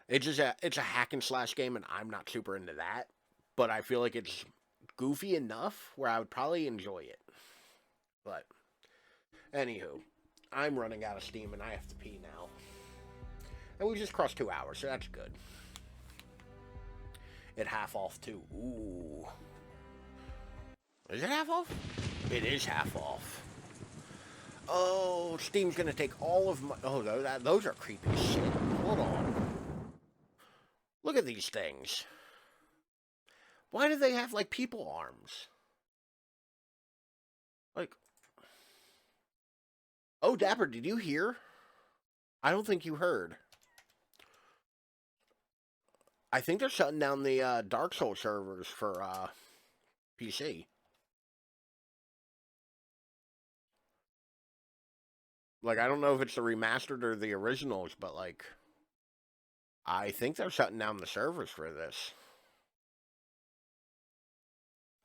It's a hack and slash game, and I'm not super into that. But I feel like it's goofy enough where I would probably enjoy it. But, anywho, I'm running out of steam, and I have to pee now. And we just crossed 2 hours, so that's good. It half off, too. Ooh. Is it half off? It is half off. Oh, Steam's gonna take all of my... Oh, those are creepy as shit. Hold on. Look at these things. Why do they have, like, people arms? Like... Oh, Dapper, did you hear? I don't think you heard. I think they're shutting down the Dark Souls servers for PC. Like, I don't know if it's the remastered or the originals, but, like, I think they're shutting down the servers for this.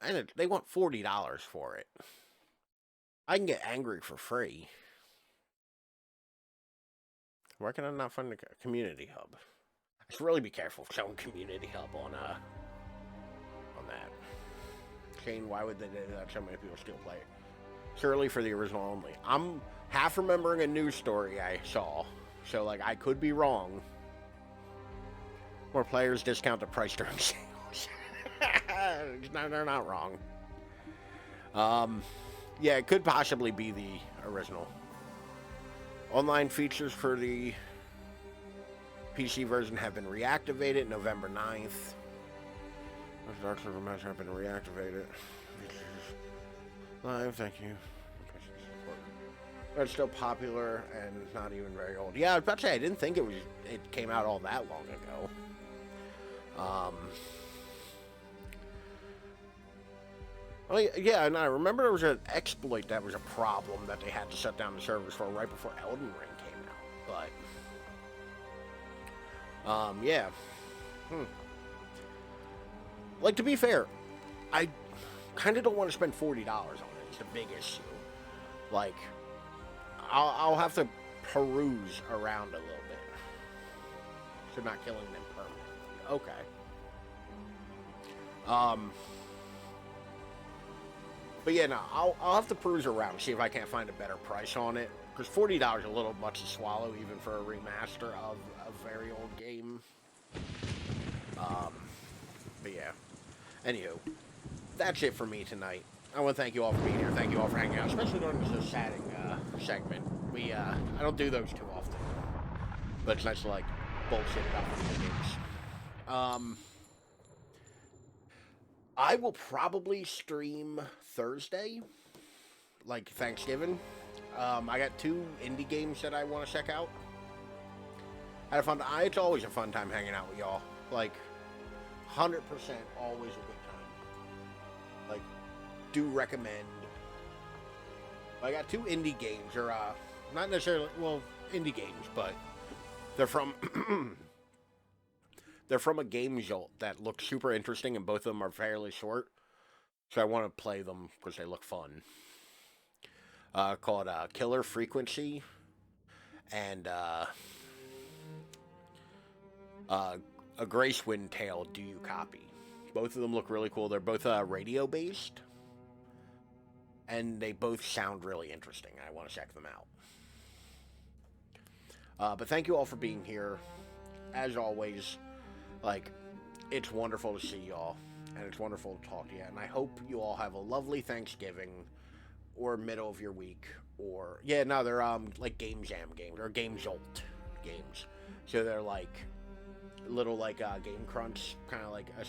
And they want $40 for it. I can get angry for free. Why can I not find the community hub? I should really be careful showing community hub on that. Shane, why would they do that? So many people still play it. Surely for the original only. I'm half remembering a news story I saw, so like I could be wrong. More players discount the price during sales. No, they're not wrong. Yeah, it could possibly be the original. Online features for the PC version have been reactivated November 9th. Dark Server match have been reactivated. Live, thank you. But it's still popular and not even very old. Yeah, I was about to say, I didn't think it came out all that long ago. Well, yeah, and I remember there was an exploit that was a problem that they had to shut down the servers for right before Elden Ring came out. But, yeah. Like, to be fair, I kind of don't want to spend $40 on it. It's the big issue. Like, I'll have to peruse around a little bit. So not killing them permanently. Okay. But yeah, no, I'll have to peruse around, see if I can't find a better price on it. Because $40 is a little much to swallow, even for a remaster of a very old game. But yeah. Anywho, that's it for me tonight. I want to thank you all for being here. Thank you all for hanging out, especially during this chatting segment. I don't do those too often. But it's nice to, like, bullshit about video games. I will probably stream Thursday, like Thanksgiving. I got 2 indie games that I want to check out. Had a fun time. It's always a fun time hanging out with y'all. Like, 100% always a good time. Like, do recommend. I got 2 indie games, or not necessarily, well, indie games, but they're from they're from a game jolt that looks super interesting, and both of them are fairly short. So I want to play them because they look fun. Called Killer Frequency and A Gracewind Tale, Do You Copy? Both of them look really cool. They're both radio-based, and they both sound really interesting. I want to check them out. But thank you all for being here. As always, like, it's wonderful to see y'all, and it's wonderful to talk to you, and I hope you all have a lovely Thanksgiving, or middle of your week, or, yeah, no, they're, like, Game Jam games, or Game Jolt games. So they're, like, little, like, Game Crunch, kind of like a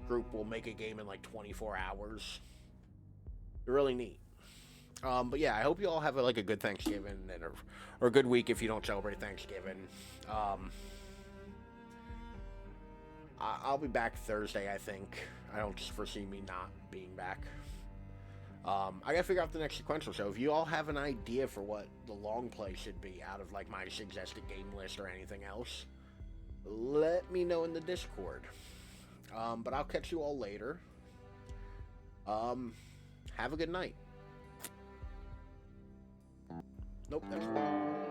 group will make a game in, like, 24 hours. They're really neat. But yeah, I hope you all have, like, a good Thanksgiving, and or a good week if you don't celebrate Thanksgiving. I'll be back Thursday, I think. I don't foresee me not being back. I gotta figure out the next sequential, so if you all have an idea for what the long play should be out of, like, my suggested game list or anything else, let me know in the Discord. But I'll catch you all later. Have a good night. Nope, that's wrong.